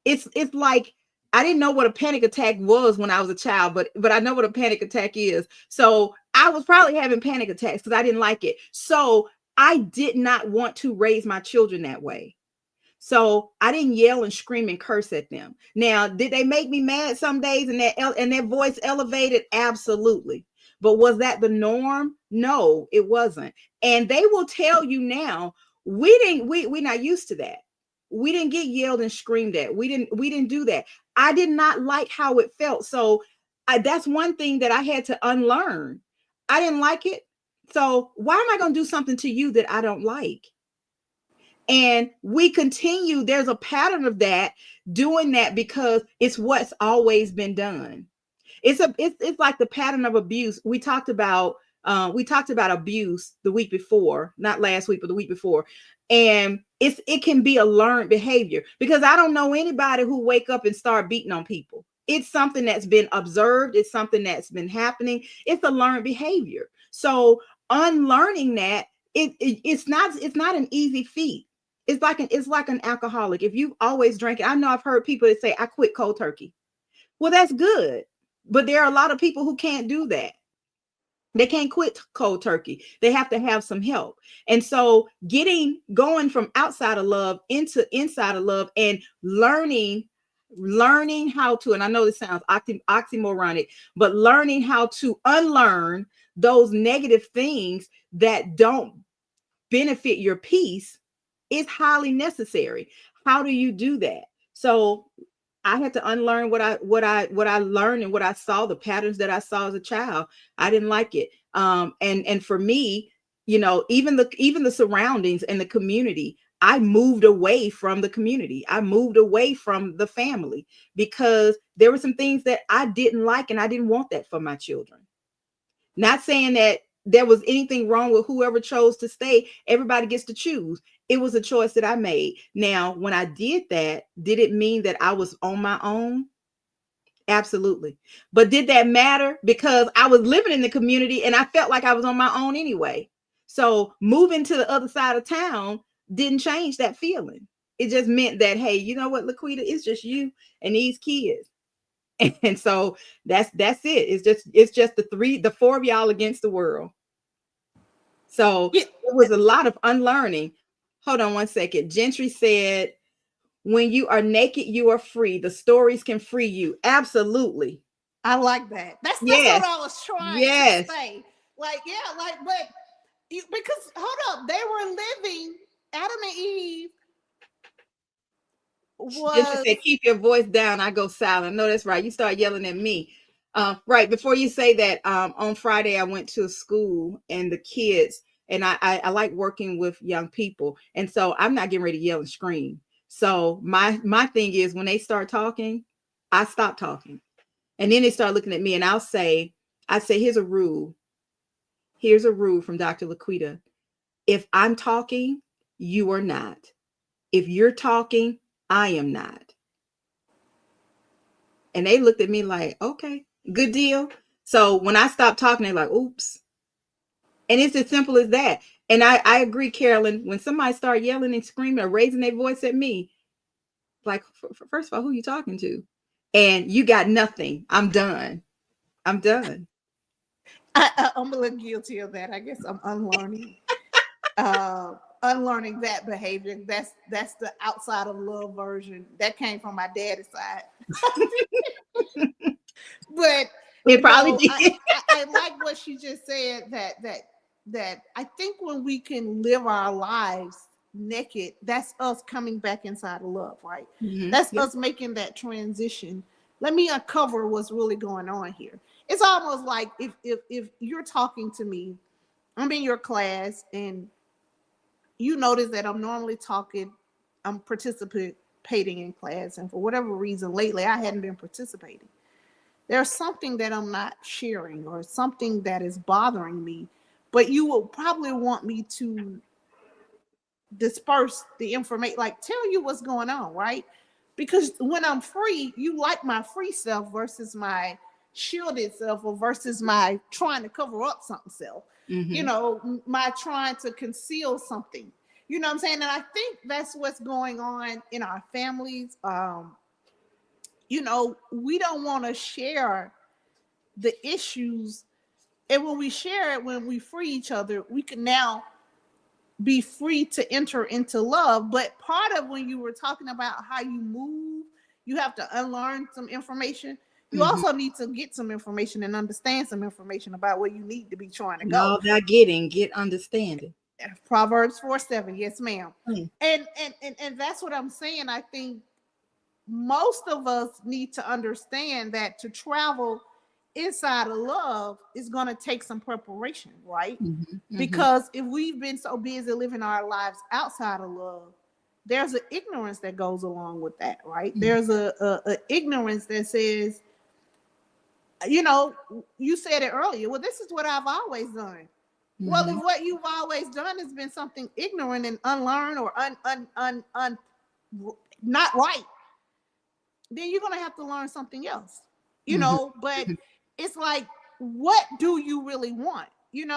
It's like I didn't know what a panic attack was when I was a child, but I know what a panic attack is. So I was probably having panic attacks because I didn't like it. So I did not want to raise my children that way. So I didn't yell and scream and curse at them. Now, did they make me mad some days and their voice elevated? Absolutely. But was that the norm? No, it wasn't. And they will tell you now, we're not used to that. We didn't get yelled and screamed at. We didn't do that. I did not like how it felt. So that's one thing that I had to unlearn. I didn't like it. So why am I going to do something to you that I don't like? And we continue. There's a pattern of that, doing that because it's what's always been done. It's like the pattern of abuse. We talked about abuse the week before, not last week, but the week before. And it can be a learned behavior because I don't know anybody who wake up and start beating on people. It's something that's been observed. It's something that's been happening. It's a learned behavior. So unlearning that, it's not an easy feat. It's like an alcoholic. If you've always drank it, I know I've heard people that say, I quit cold turkey. Well, that's good. But there are a lot of people who can't do that. They can't quit cold turkey. They have to have some help. And so going from outside of love into inside of love and learning how to, and I know this sounds oxymoronic, but learning how to unlearn those negative things that don't benefit your peace is highly necessary. How do you do that? So I had to unlearn what I learned and what I saw, the patterns that I saw as a child. I didn't like it. And for me, even the surroundings and the community. I moved away from the community. I moved away from the family because there were some things that I didn't like, and I didn't want that for my children. Not saying that there was anything wrong with whoever chose to stay. Everybody gets to choose. It was a choice that I made. Now, when I did that, did it mean that I was on my own? Absolutely. But did that matter? Because I was living in the community and I felt like I was on my own anyway. So moving to the other side of town didn't change that feeling. It just meant that, hey, you know what, LaQuita, it's just you and these kids. And so that's it. It's just the four of y'all against the world. So Yeah. it was a lot of unlearning. Hold on one second. Gentry said, when you are naked, you are free. The stories can free you. Absolutely. I like that. That's Yes. what I was trying Yes. to say. Like, yeah, like, but because hold up, they were living, Adam and Eve Gentry was said, keep your voice down. I go silent. No, that's right. You start yelling at me. Right. Before you say that, on Friday, I went to a school and the kids, and I like working with young people. And so I'm not getting ready to yell and scream. So my thing is, when they start talking, I stop talking. And then they start looking at me, and I say, here's a rule. Here's a rule from Dr. LaQuita. If I'm talking, you are not. If you're talking, I am not. And they looked at me like, okay, good deal. So when I stopped talking, they're like, oops. And it's as simple as that. And I agree, Carolyn, when somebody start yelling and screaming or raising their voice at me, like, first of all, who you talking to? And you got nothing. I'm done. I'm done. I'm a little guilty of that. I guess I'm unlearning. Unlearning that behavior. That's the outside of love version. That came from my daddy's side. But it probably did. I like what she just said, that I think when we can live our lives naked, that's us coming back inside of love, right? Mm-hmm. That's us making that transition. Let me uncover what's really going on here. It's almost like if you're talking to me, I'm in your class, and you notice that I'm normally talking, I'm participating in class, and for whatever reason lately I hadn't been participating. There's something that I'm not sharing or something that is bothering me, but you will probably want me to disperse the information, like tell you what's going on, right? Because when I'm free, you like my free self versus my shielded self, or versus my trying to cover up something self. Mm-hmm. My trying to conceal something. You know what I'm saying? And I think that's what's going on in our families. We don't want to share the issues. And when we share it, when we free each other, we can now be free to enter into love. But part of when you were talking about how you move, you have to unlearn some information. You mm-hmm. also need to get some information and understand some information about where you need to be trying to go. All that get understanding. Proverbs 4:7, yes, ma'am. Mm. And that's what I'm saying. I think most of us need to understand that to travel inside of love is going to take some preparation, right? Mm-hmm, mm-hmm. Because if we've been so busy living our lives outside of love, there's an ignorance that goes along with that, right? Mm-hmm. There's a ignorance that says, you said it earlier, well, this is what I've always done. Mm-hmm. Well, if what you've always done has been something ignorant and unlearned or not right, then you're going to have to learn something else, mm-hmm. But it's like, what do you really want? And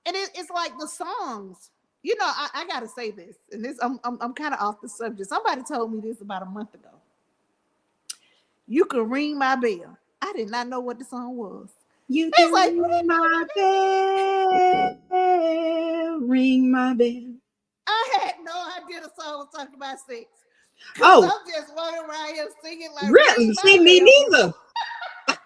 it's like the songs, I got to say this, and this, I'm kind of off the subject. Somebody told me this about a month ago. You can ring my bell. I did not know what the song was. You can ring my bell, ring my bell. I had no idea the song was talking about sex. Oh, I'm just running around here singing like, really? See, me neither. That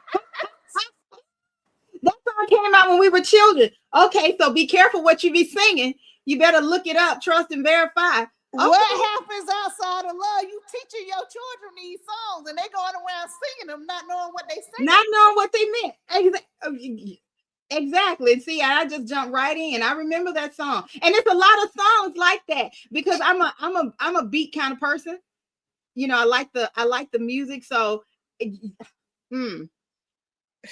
song came out when we were children. Okay, so be careful what you be singing. You better look it up, trust and verify. Okay. What happens outside of love? You teaching your children these songs, and they going around singing them, not knowing what they sing. Not knowing what they meant. Exactly. And see, I just jumped right in. I remember that song. And it's a lot of songs like that because I'm a beat kind of person. You know, I like the music. So mm,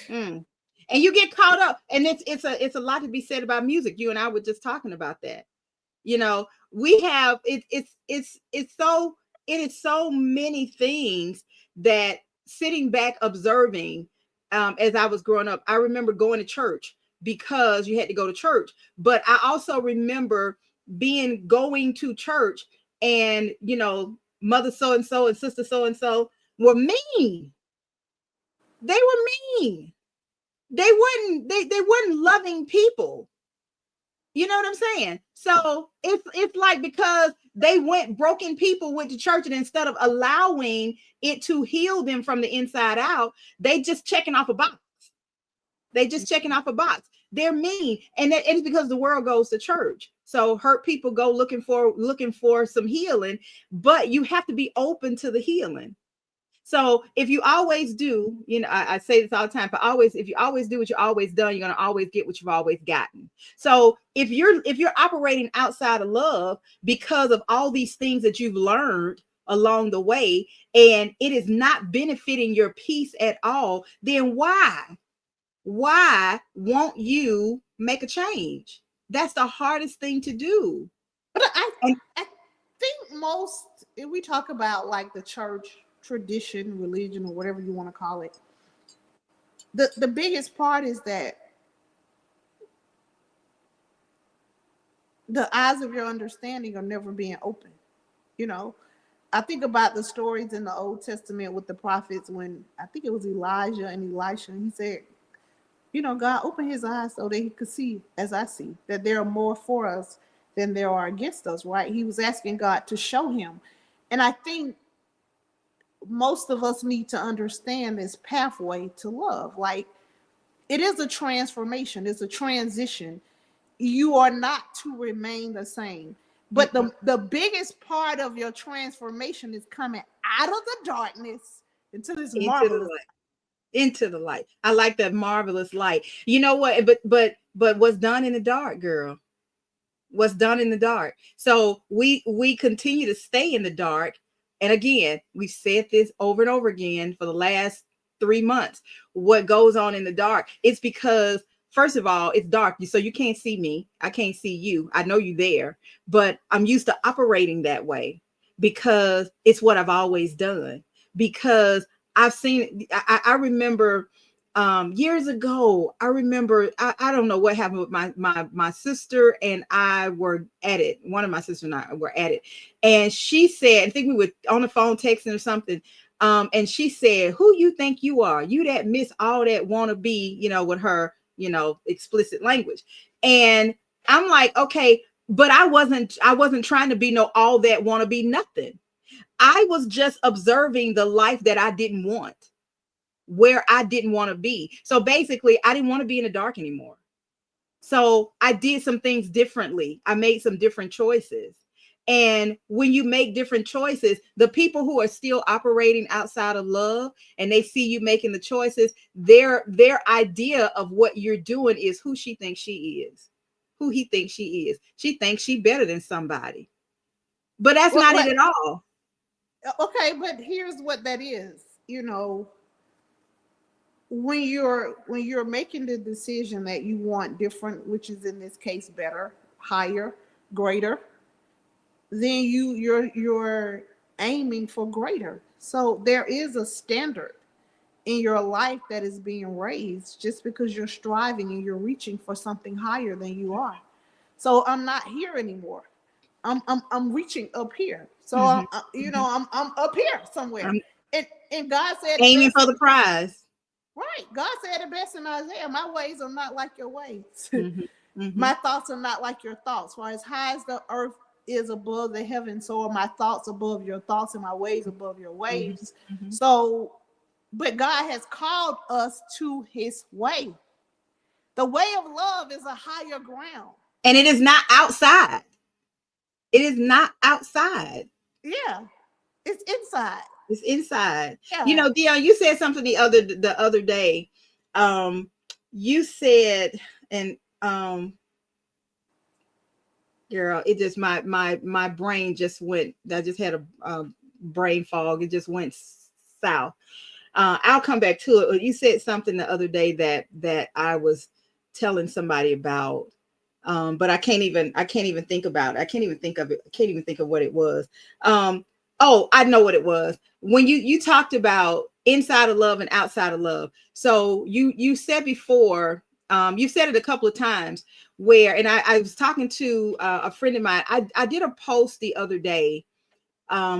mm. And you get caught up, and it's a lot to be said about music. You and I were just talking about that. You know, we have it is so many things that sitting back observing, as I was growing up, I remember going to church because you had to go to church, but I also remember going to church, and you know, mother so and sister so were mean. They were mean. They weren't loving people. You know what I'm saying? So it's like, because they broken people went to church, and instead of allowing it to heal them from the inside out, they just checking off a box. They're mean, and it's because the world goes to church. So hurt people go looking for some healing, but you have to be open to the healing. So if you always do, you know, I say this all the time, but if you always do what you always done, you're going to always get what you've always gotten. So if you're operating outside of love because of all these things that you've learned along the way, and it is not benefiting your peace at all, then why won't you make a change? That's the hardest thing to do. But I think if we talk about like the church tradition, religion, or whatever you want to call it, the biggest part is that the eyes of your understanding are never being open. You know, I think about the stories in the Old Testament with the prophets, when I think it was Elijah and Elisha, and he said, you know, God opened his eyes so that he could see as I see, that there are more for us than there are against us, right? He was asking God to show him. And I think most of us need to understand this pathway to love. Like, it is a transformation, it's a transition. You are not to remain the same. But the biggest part of your transformation is coming out of the darkness into this marvelous light. Into the light. I like that marvelous light. You know what? But what's done in the dark, girl? What's done in the dark? So we continue to stay in the dark. And again, we've said this over and over again for the last 3 months. What goes on in the dark? It's because, first of all, it's dark, so you can't see me. I can't see you. I know you there, but I'm used to operating that way because it's what I've always done. Because I've seen, I remember years ago, I remember, I don't know what happened with my sister and I were at it. One of my sisters and I were at it. And she said, I think we were on the phone texting or something. And she said, who you think you are? You that miss all that want to be, you know, with her, you know, explicit language. And I'm like, okay, but I wasn't trying to be no all that want to be nothing. I was just observing the life that I didn't want, where I didn't want to be. So basically, I didn't want to be in the dark anymore. So I did some things differently. I made some different choices. And when you make different choices, the people who are still operating outside of love and they see you making the choices, their idea of what you're doing is who she thinks she is, who he thinks she is. She thinks she's better than somebody. But that's not it at all. Okay, but here's what that is. You know, when you're making the decision that you want different, which is in this case better, higher, greater, then you're aiming for greater. So there is a standard in your life that is being raised just because you're striving and you're reaching for something higher than you are. So I'm not here anymore. I'm reaching up here. So I'm up here somewhere. And God said, aiming for the prize. Right. God said it best in Isaiah, my ways are not like your ways. My thoughts are not like your thoughts. For as high as the earth is above the heavens, so are my thoughts above your thoughts and my ways above your ways. So, but God has called us to his way. The way of love is a higher ground. And it is not outside. It is not outside. Yeah. It's inside. It's inside. Yeah. You know, Dion, you said something the other day. you said, and girl, it just my brain just went. I just had a brain fog. It just went south. I'll come back to it. You said something the other day that I was telling somebody about, but I can't even think about it. I can't even think of it. I can't even think of what it was. Oh, I know what it was. When you talked about inside of love and outside of love. So you said before, you said it a couple of times where, and I was talking to a friend of mine. I did a post the other day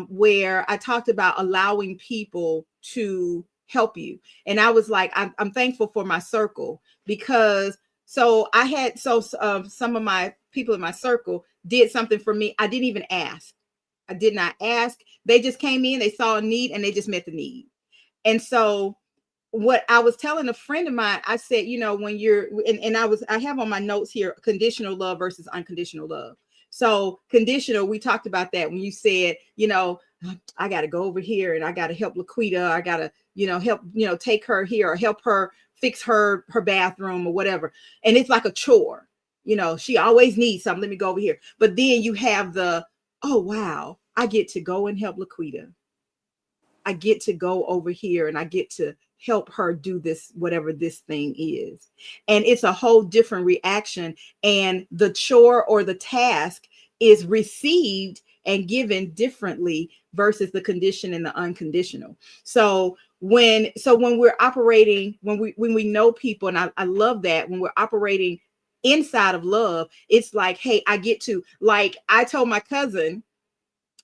where I talked about allowing people to help you. And I was like, I'm thankful for my circle, because so I had, some of my people in my circle did something for me. I didn't even ask. I did not ask. They just came in, they saw a need, and they just met the need. And so what I was telling a friend of mine, I said, when you're, and I have on my notes here, conditional love versus unconditional love. So conditional, we talked about that when you said, I got to go over here and I got to help LaQuita. I got to, help, take her here or help her fix her bathroom or whatever. And it's like a chore, she always needs something. Let me go over here. But then you have the, oh, wow, I get to go and help LaQuita. I get to go over here and I get to help her do this, whatever this thing is. And it's a whole different reaction. And the chore or the task is received and given differently versus the condition and the unconditional. So when we're operating, when we know people, and I love that when we're operating inside of love, it's like, hey, I get to, like, I told my cousin,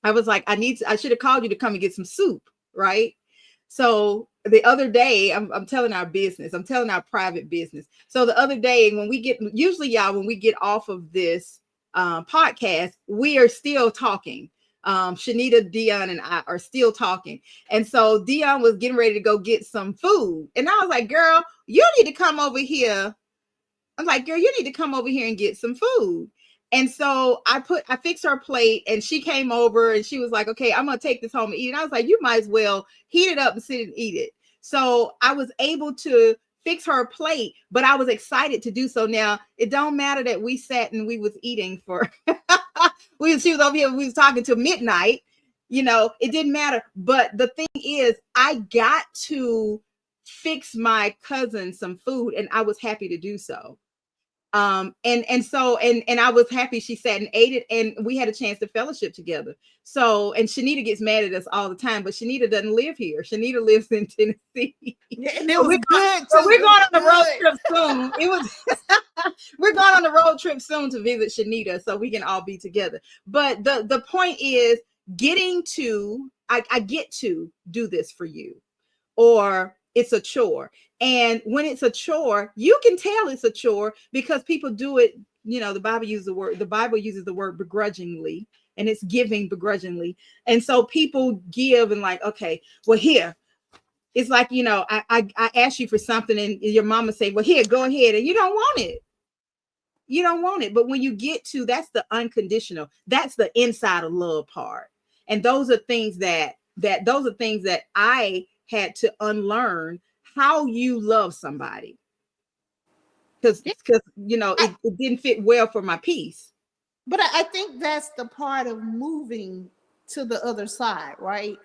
I was like, I should have called you to come and get some soup. Right. So the other day, I'm telling our business, I'm telling our private business. So the other day, when we get off of this podcast, we are still talking. Shanita, Dion, and I are still talking. And so Dion was getting ready to go get some food. And I was like, girl, you need to come over here. I'm like, girl, you need to come over here and get some food. And so I fixed her plate, and she came over and she was like, okay, I'm going to take this home and eat it. And I was like, you might as well heat it up and sit and eat it. So I was able to fix her plate, but I was excited to do so. Now, it don't matter that we sat and we was eating for, she was over here, we was talking till midnight, it didn't matter. But the thing is, I got to fix my cousin some food, and I was happy to do so. And so I was happy she sat and ate it, and we had a chance to fellowship together. So, and Shanita gets mad at us all the time, but Shanita doesn't live here. Shanita lives in Tennessee. And it was good. So we're going on the road trip soon. We're going on the road trip soon to visit Shanita so we can all be together. But the point is I get to do this for you, or it's a chore. And when it's a chore, you can tell it's a chore because people do it. The Bible uses the word begrudgingly, and it's giving begrudgingly. And so people give and like, okay, well, here, it's like, I asked you for something and your mama say, well, here, go ahead. And you don't want it. You don't want it. But when you get to, that's the unconditional, that's the inside of love part. And those are things that I had to unlearn, how you love somebody, because it didn't fit well for my peace. But I think that's the part of moving to the other side, right?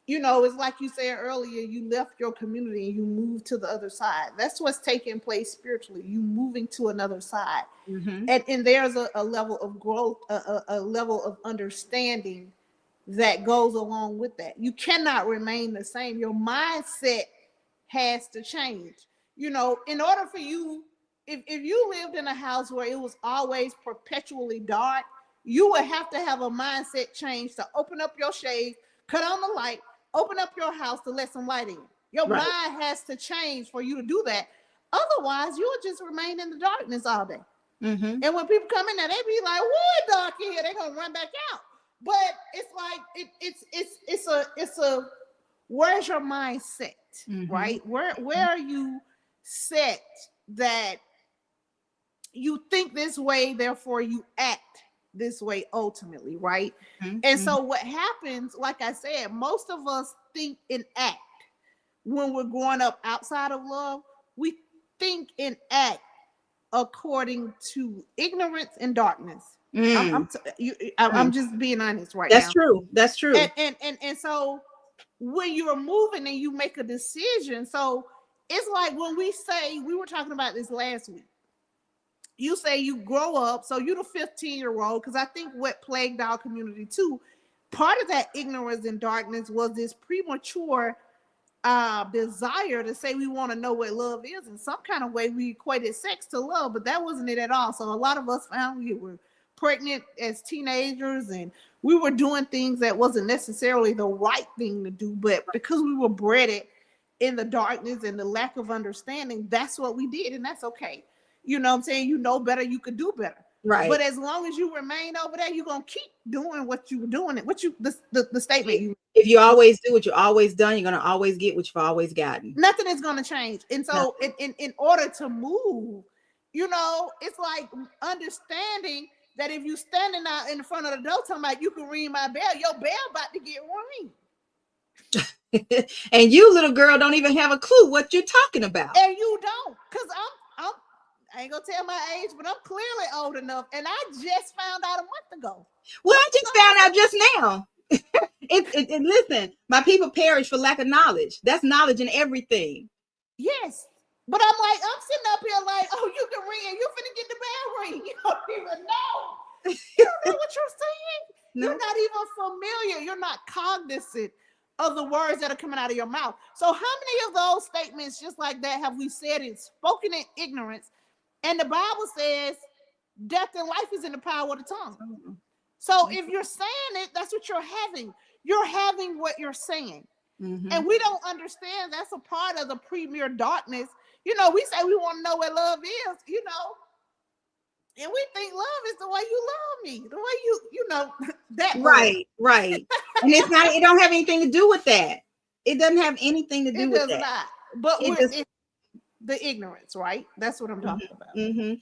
It's like you said earlier, you left your community and you moved to the other side. That's what's taking place spiritually. You moving to another side. Mm-hmm. And there's a level of growth, a level of understanding that goes along with that. You cannot remain the same. Your mindset has to change. In order for you, if you lived in a house where it was always perpetually dark, you would have to have a mindset change to open up your shades, cut on the light, open up your house to let some light in. Your mind has to change for you to do that. Otherwise, you would just remain in the darkness all day. Mm-hmm. And when people come in there, they be like, "What dark in here?" They're gonna run back out. But it's like it's a where's your mindset, mm-hmm. right? Where are you set that you think this way, therefore you act this way ultimately, right? Mm-hmm. And so what happens, like I said, most of us think and act when we're growing up outside of love. think and act according to ignorance and darkness. I'm just being honest right That's now. true. That's true. And so when you're moving and you make a decision, so it's like when we were talking about this last week. You say you grow up, so you're the 15-year-old, because I think what plagued our community too, part of that ignorance and darkness was this premature desire to say we want to know what love is. In some kind of way, we equated sex to love, but that wasn't it at all. So a lot of us found we were pregnant as teenagers, and we were doing things that wasn't necessarily the right thing to do, but because we were bred it in the darkness and the lack of understanding, that's what we did, and that's okay. You know what I'm saying? You know better, you could do better. Right. But as long as you remain over there, you're gonna keep doing what you were doing. The statement. If you always do what you always done, you're gonna always get what you've always gotten. Nothing is gonna change. And so in order to move, it's like understanding that if you standing out in front of the door talking about you can ring my bell, your bell about to get ring. And you, little girl, don't even have a clue what you're talking about. And you don't, because I ain't gonna tell my age, but I'm clearly old enough, and I just found out a month ago. Well, I just found out just now. And listen, my people perish for lack of knowledge. That's knowledge in everything. Yes, but I'm sitting up here like, oh, you can ring, and you finna get the bell ring. You don't even know. You don't know what you're saying. No. You're not even familiar. You're not cognizant of the words that are coming out of your mouth. So how many of those statements just like that have we said and spoken in ignorance? And the Bible says death and life is in the power of the tongue. So if you're saying it, that's what you're having. You're having what you're saying. Mm-hmm. And we don't understand that's a part of the premier darkness. We say we want to know what love is, and we think love is the way you love me, the way that. Right. And it don't have anything to do with that. It doesn't have anything to do with that. It does not. But it's the ignorance, right? That's what I'm talking about. Mm-hmm.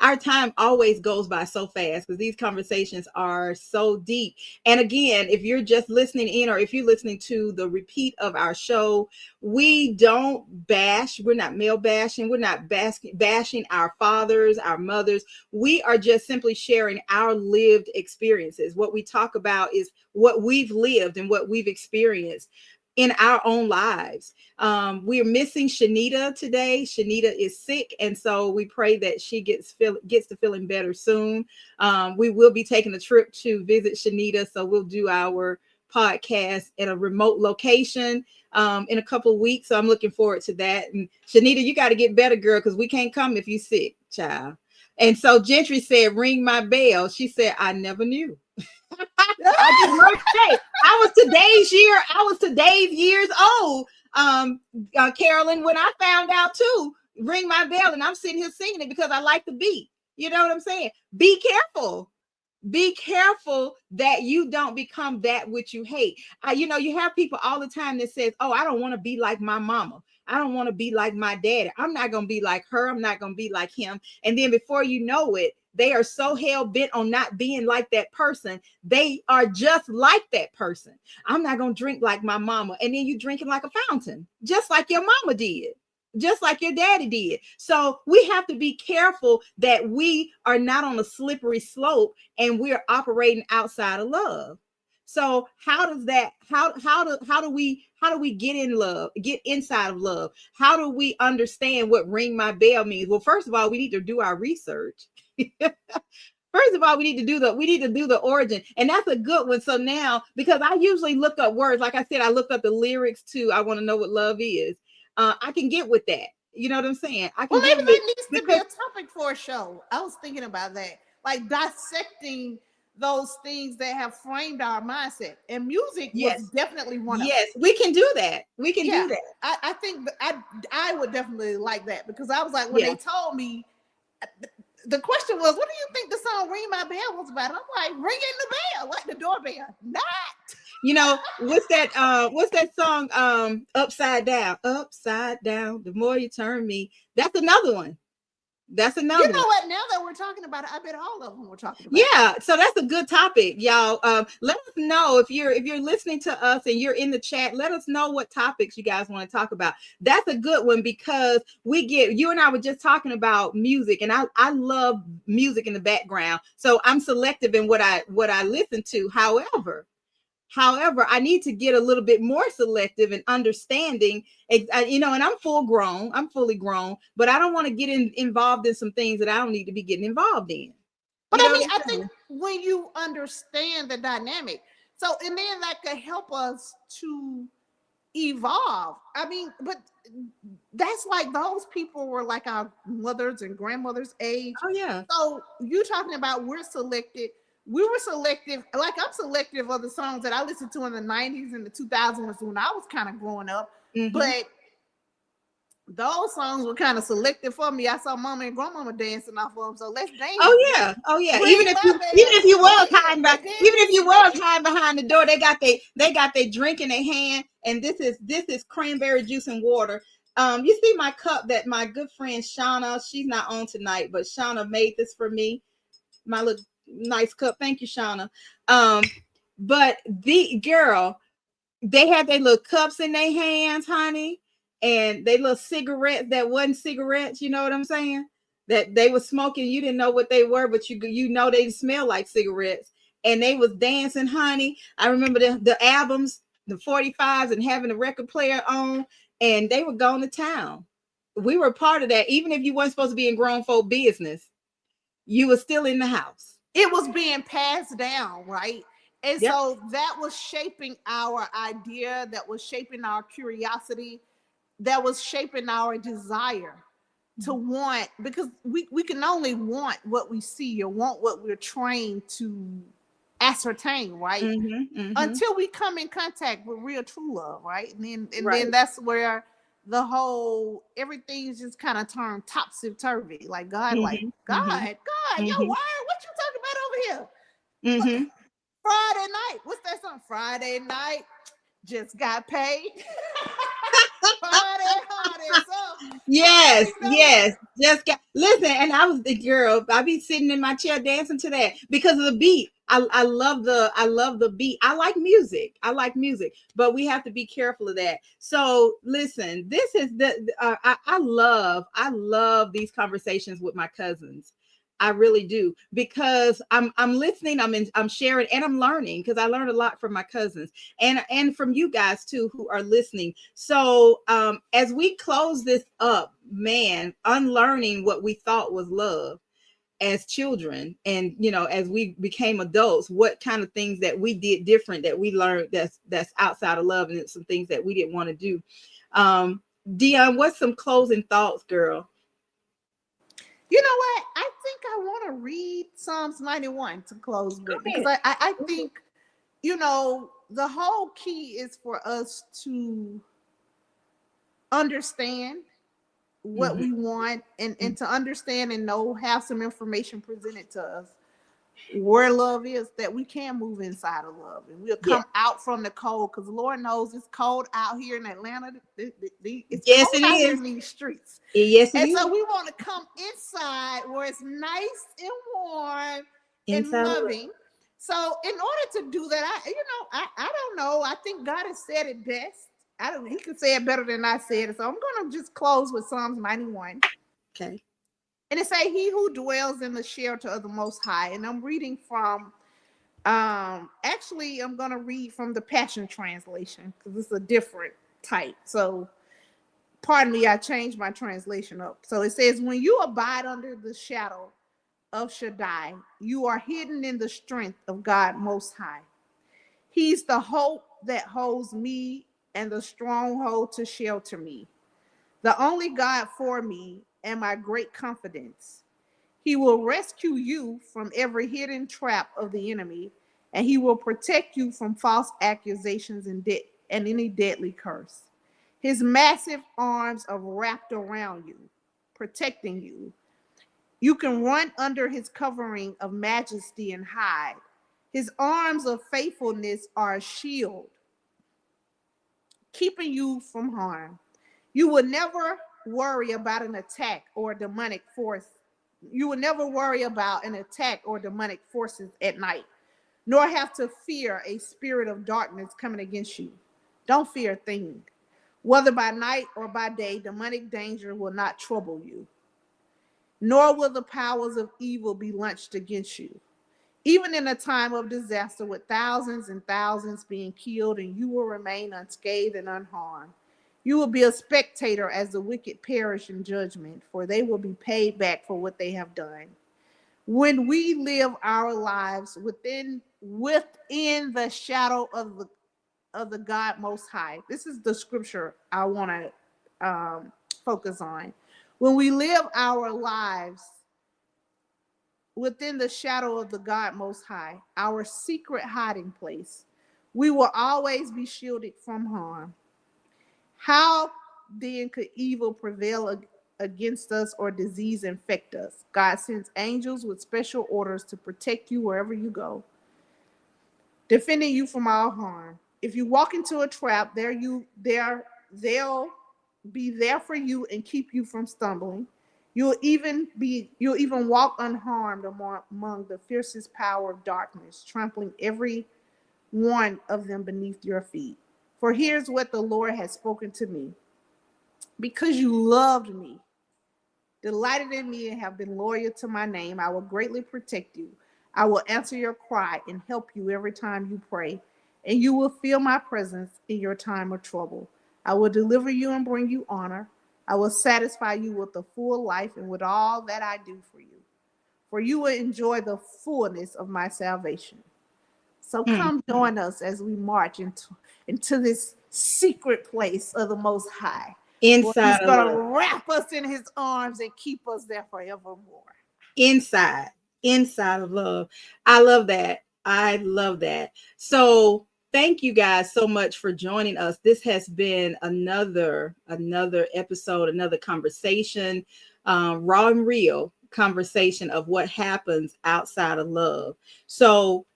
Our time always goes by so fast because these conversations are so deep. And again, if you're just listening in, or if you're listening to the repeat of our show, we don't bash. We're not male bashing. We're not bashing our fathers, our mothers. We are just simply sharing our lived experiences. What we talk about is what we've lived and what we've experienced in our own lives. We're missing Shanita today. Shanita is sick, and so we pray that she gets to feeling better soon. We will be taking a trip to visit Shanita, so we'll do our podcast at a remote location in a couple of weeks. So I'm looking forward to that. And Shanita, you got to get better, girl, because we can't come if you're sick, child. And so Gentry said, "Ring my bell." She said, "I never knew." I was today's years old, Carolyn, when I found out too. Ring my bell, and I'm sitting here singing it because I like the beat. You know what I'm saying? Be careful that you don't become that which you hate. You have people all the time that says, "Oh, I don't want to be like my mama. I don't want to be like my daddy. I'm not going to be like her. I'm not going to be like him." And then before you know it, they are so hell bent on not being like that person. They are just like that person. I'm not going to drink like my mama. And then you drinking like a fountain, just like your mama did, just like your daddy did. So we have to be careful that we are not on a slippery slope and we're operating outside of love. So how do we get in love, get inside of love? How do we understand what ring my bell means? Well, first of all, we need to do our research. First of all, we need to do the origin, and that's a good one. So now, because I usually look up words, like I said, I looked up the lyrics too. I want to know what love is. I can get with that. You know what I'm saying? Maybe that needs to be a topic for a show. I was thinking about that, like dissecting those things that have framed our mindset, and music was definitely one of them. Yes, we can do that. We can do that. I think I would definitely like that, because I was like, when they told me, the question was, what do you think the song "Ring My Bell" was about? I'm like, ringing the bell, like the doorbell. Not. What's that song? Upside down. Upside down. The more you turn me. That's another one. That's another You know one. what? Now that we're talking about it, I bet all of them were talking about Yeah, so that's a good topic, y'all. Let us know if you're listening to us and you're in the chat. Let us know what topics you guys want to talk about. That's a good one because you and I were just talking about music, and I love music in the background, so I'm selective in what I listen to. However, I need to get a little bit more selective and understanding, and I'm fully grown, but I don't want to get involved in some things that I don't need to be getting involved in. But You I know mean, what I I'm think saying? when you understand the dynamic, so and then that could help us to evolve. I mean, but that's like those people were like our mothers and grandmothers' age. Oh yeah. So you talking about we were selective, like I'm selective of the songs that I listened to in the 90s and the 2000s when I was kind of growing up. Mm-hmm. But those songs were kind of selective for me. I saw mama and grandmama dancing off of them, so let's dance. Oh yeah. Bring Even my if you was baby, hiding behind the door, they got their drink in their hand, and this is cranberry juice and water. You see my cup that my good friend Shauna, she's not on tonight, but Shauna made this for me. My little nice cup. Thank you, Shauna. But the girl, they had their little cups in their hands, honey, and they little cigarettes that wasn't cigarettes. You know what I'm saying? That they were smoking. You didn't know what they were, but you know they smell like cigarettes. And they was dancing, honey. I remember the albums, the 45s, and having a record player on, and they were going to town. We were part of that, even if you weren't supposed to be in grown folk business. You were still in the house. It was being passed down, right? And Yep. so that was shaping our idea, that was shaping our curiosity, that was shaping our desire to want, because we can only want what we see or want what we're trained to ascertain, right? Mm-hmm, mm-hmm. Until we come in contact with real true love, right? And Right. then that's where the whole everything's just kind of turned topsy-turvy. Like God, Mm-hmm, mm-hmm, your mm-hmm, word, what you talking about over here? mm-hmm. Friday night. What's that song? Friday night. Just got paid. Party. So Yes, you know, yes. Just got listen, and I was the girl. I be sitting in my chair dancing to that because of the beat. I love the beat. I like music. But we have to be careful of that. So listen, this is I love these conversations with my cousins. I really do, because I'm listening, I'm sharing, and I'm learning, because I learned a lot from my cousins and from you guys too who are listening. So as we close this up, man, unlearning what we thought was love as children, and as we became adults, what kind of things that we did different, that we learned that's outside of love, and some things that we didn't want to do. Dion, what's some closing thoughts, girl? you know what? I think I want to read Psalms 91 to close with, because I think, the whole key is for us to understand what we want, and to understand and know, have some information presented to us where love is, that we can move inside of love, and we'll come out from the cold, because Lord knows it's cold out here in Atlanta. It's Yes, cold it out is. here in these streets. Yes, it And is. so we want to come inside where it's nice and warm Inside and of love. loving. So in order to do that, I don't know. I think God has said it best. He could say it better than I said it. So I'm going to just close with Psalms 91. Okay. And it say, he who dwells in the shelter of the Most High. And I'm reading from, actually, I'm going to read from the Passion Translation, because it's a different type. So pardon me, I changed my translation up. So it says, when you abide under the shadow of Shaddai, you are hidden in the strength of God Most High. He's the hope that holds me and the stronghold to shelter me, the only God for me and my great confidence. He will rescue you from every hidden trap of the enemy, and he will protect you from false accusations and any deadly curse. His massive arms are wrapped around you, protecting you. You can run under his covering of majesty and hide. His arms of faithfulness are a shield, keeping you from harm. You will never worry about an attack or a demonic force You will never worry about an attack or demonic forces at night, nor have to fear a spirit of darkness coming against you. Don't fear a thing. Whether by night or by day, demonic danger will not trouble you, nor will the powers of evil be launched against you. Even in a time of disaster with thousands and thousands being killed, and you will remain unscathed and unharmed. You will be a spectator as the wicked perish in judgment, for they will be paid back for what they have done. When we live our lives within the shadow of the God Most High, this is the scripture I want to focus on. When we live our lives within the shadow of the God Most High, our secret hiding place, we will always be shielded from harm. How then could evil prevail against us or disease infect us? God sends angels with special orders to protect you wherever you go, defending you from all harm. If you walk into a trap, they'll be there for you and keep you from stumbling. You'll even walk unharmed among the fiercest power of darkness, trampling every one of them beneath your feet. For here's what the Lord has spoken to me. Because you loved me, delighted in me, and have been loyal to my name, I will greatly protect you. I will answer your cry and help you every time you pray, and you will feel my presence in your time of trouble. I will deliver you and bring you honor. I will satisfy you with a full life and with all that I do for you. For you will enjoy the fullness of my salvation. So come join us as we march into this secret place of the Most High. Inside He's going to wrap us in his arms and keep us there forevermore. Inside of love. I love that. I love that. So thank you guys so much for joining us. This has been another episode, another conversation, raw and real conversation of what happens outside of love. So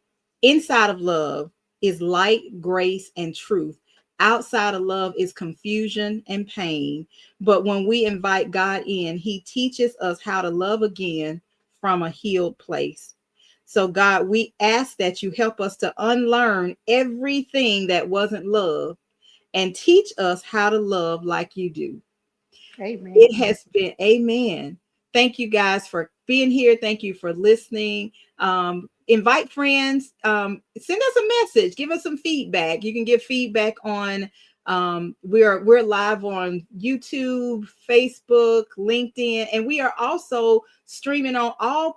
inside of love is light, grace, and truth. Outside of love is confusion and pain. But when we invite God in, he teaches us how to love again from a healed place. So God, we ask that you help us to unlearn everything that wasn't love and teach us how to love like you do. Amen. It has been, amen. Thank you guys for being here. Thank you for listening. Invite friends. Send us a message. Give us some feedback. You can give feedback on, we're live on YouTube, Facebook, LinkedIn, and we are also streaming on all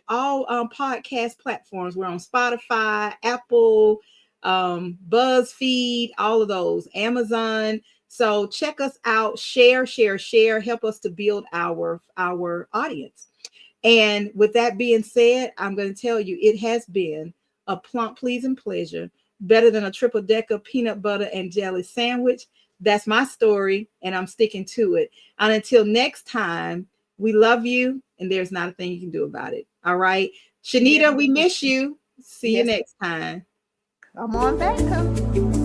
podcast platforms. We're on Spotify, Apple, BuzzFeed, all of those, Amazon. So check us out, share, help us to build our audience. And with that being said, I'm going to tell you, it has been a plump, pleasing pleasure, better than a triple decker peanut butter and jelly sandwich. That's my story, and I'm sticking to it. And until next time, we love you, and there's not a thing you can do about it. All right. Shanita, we miss you. See you next time. Come on back.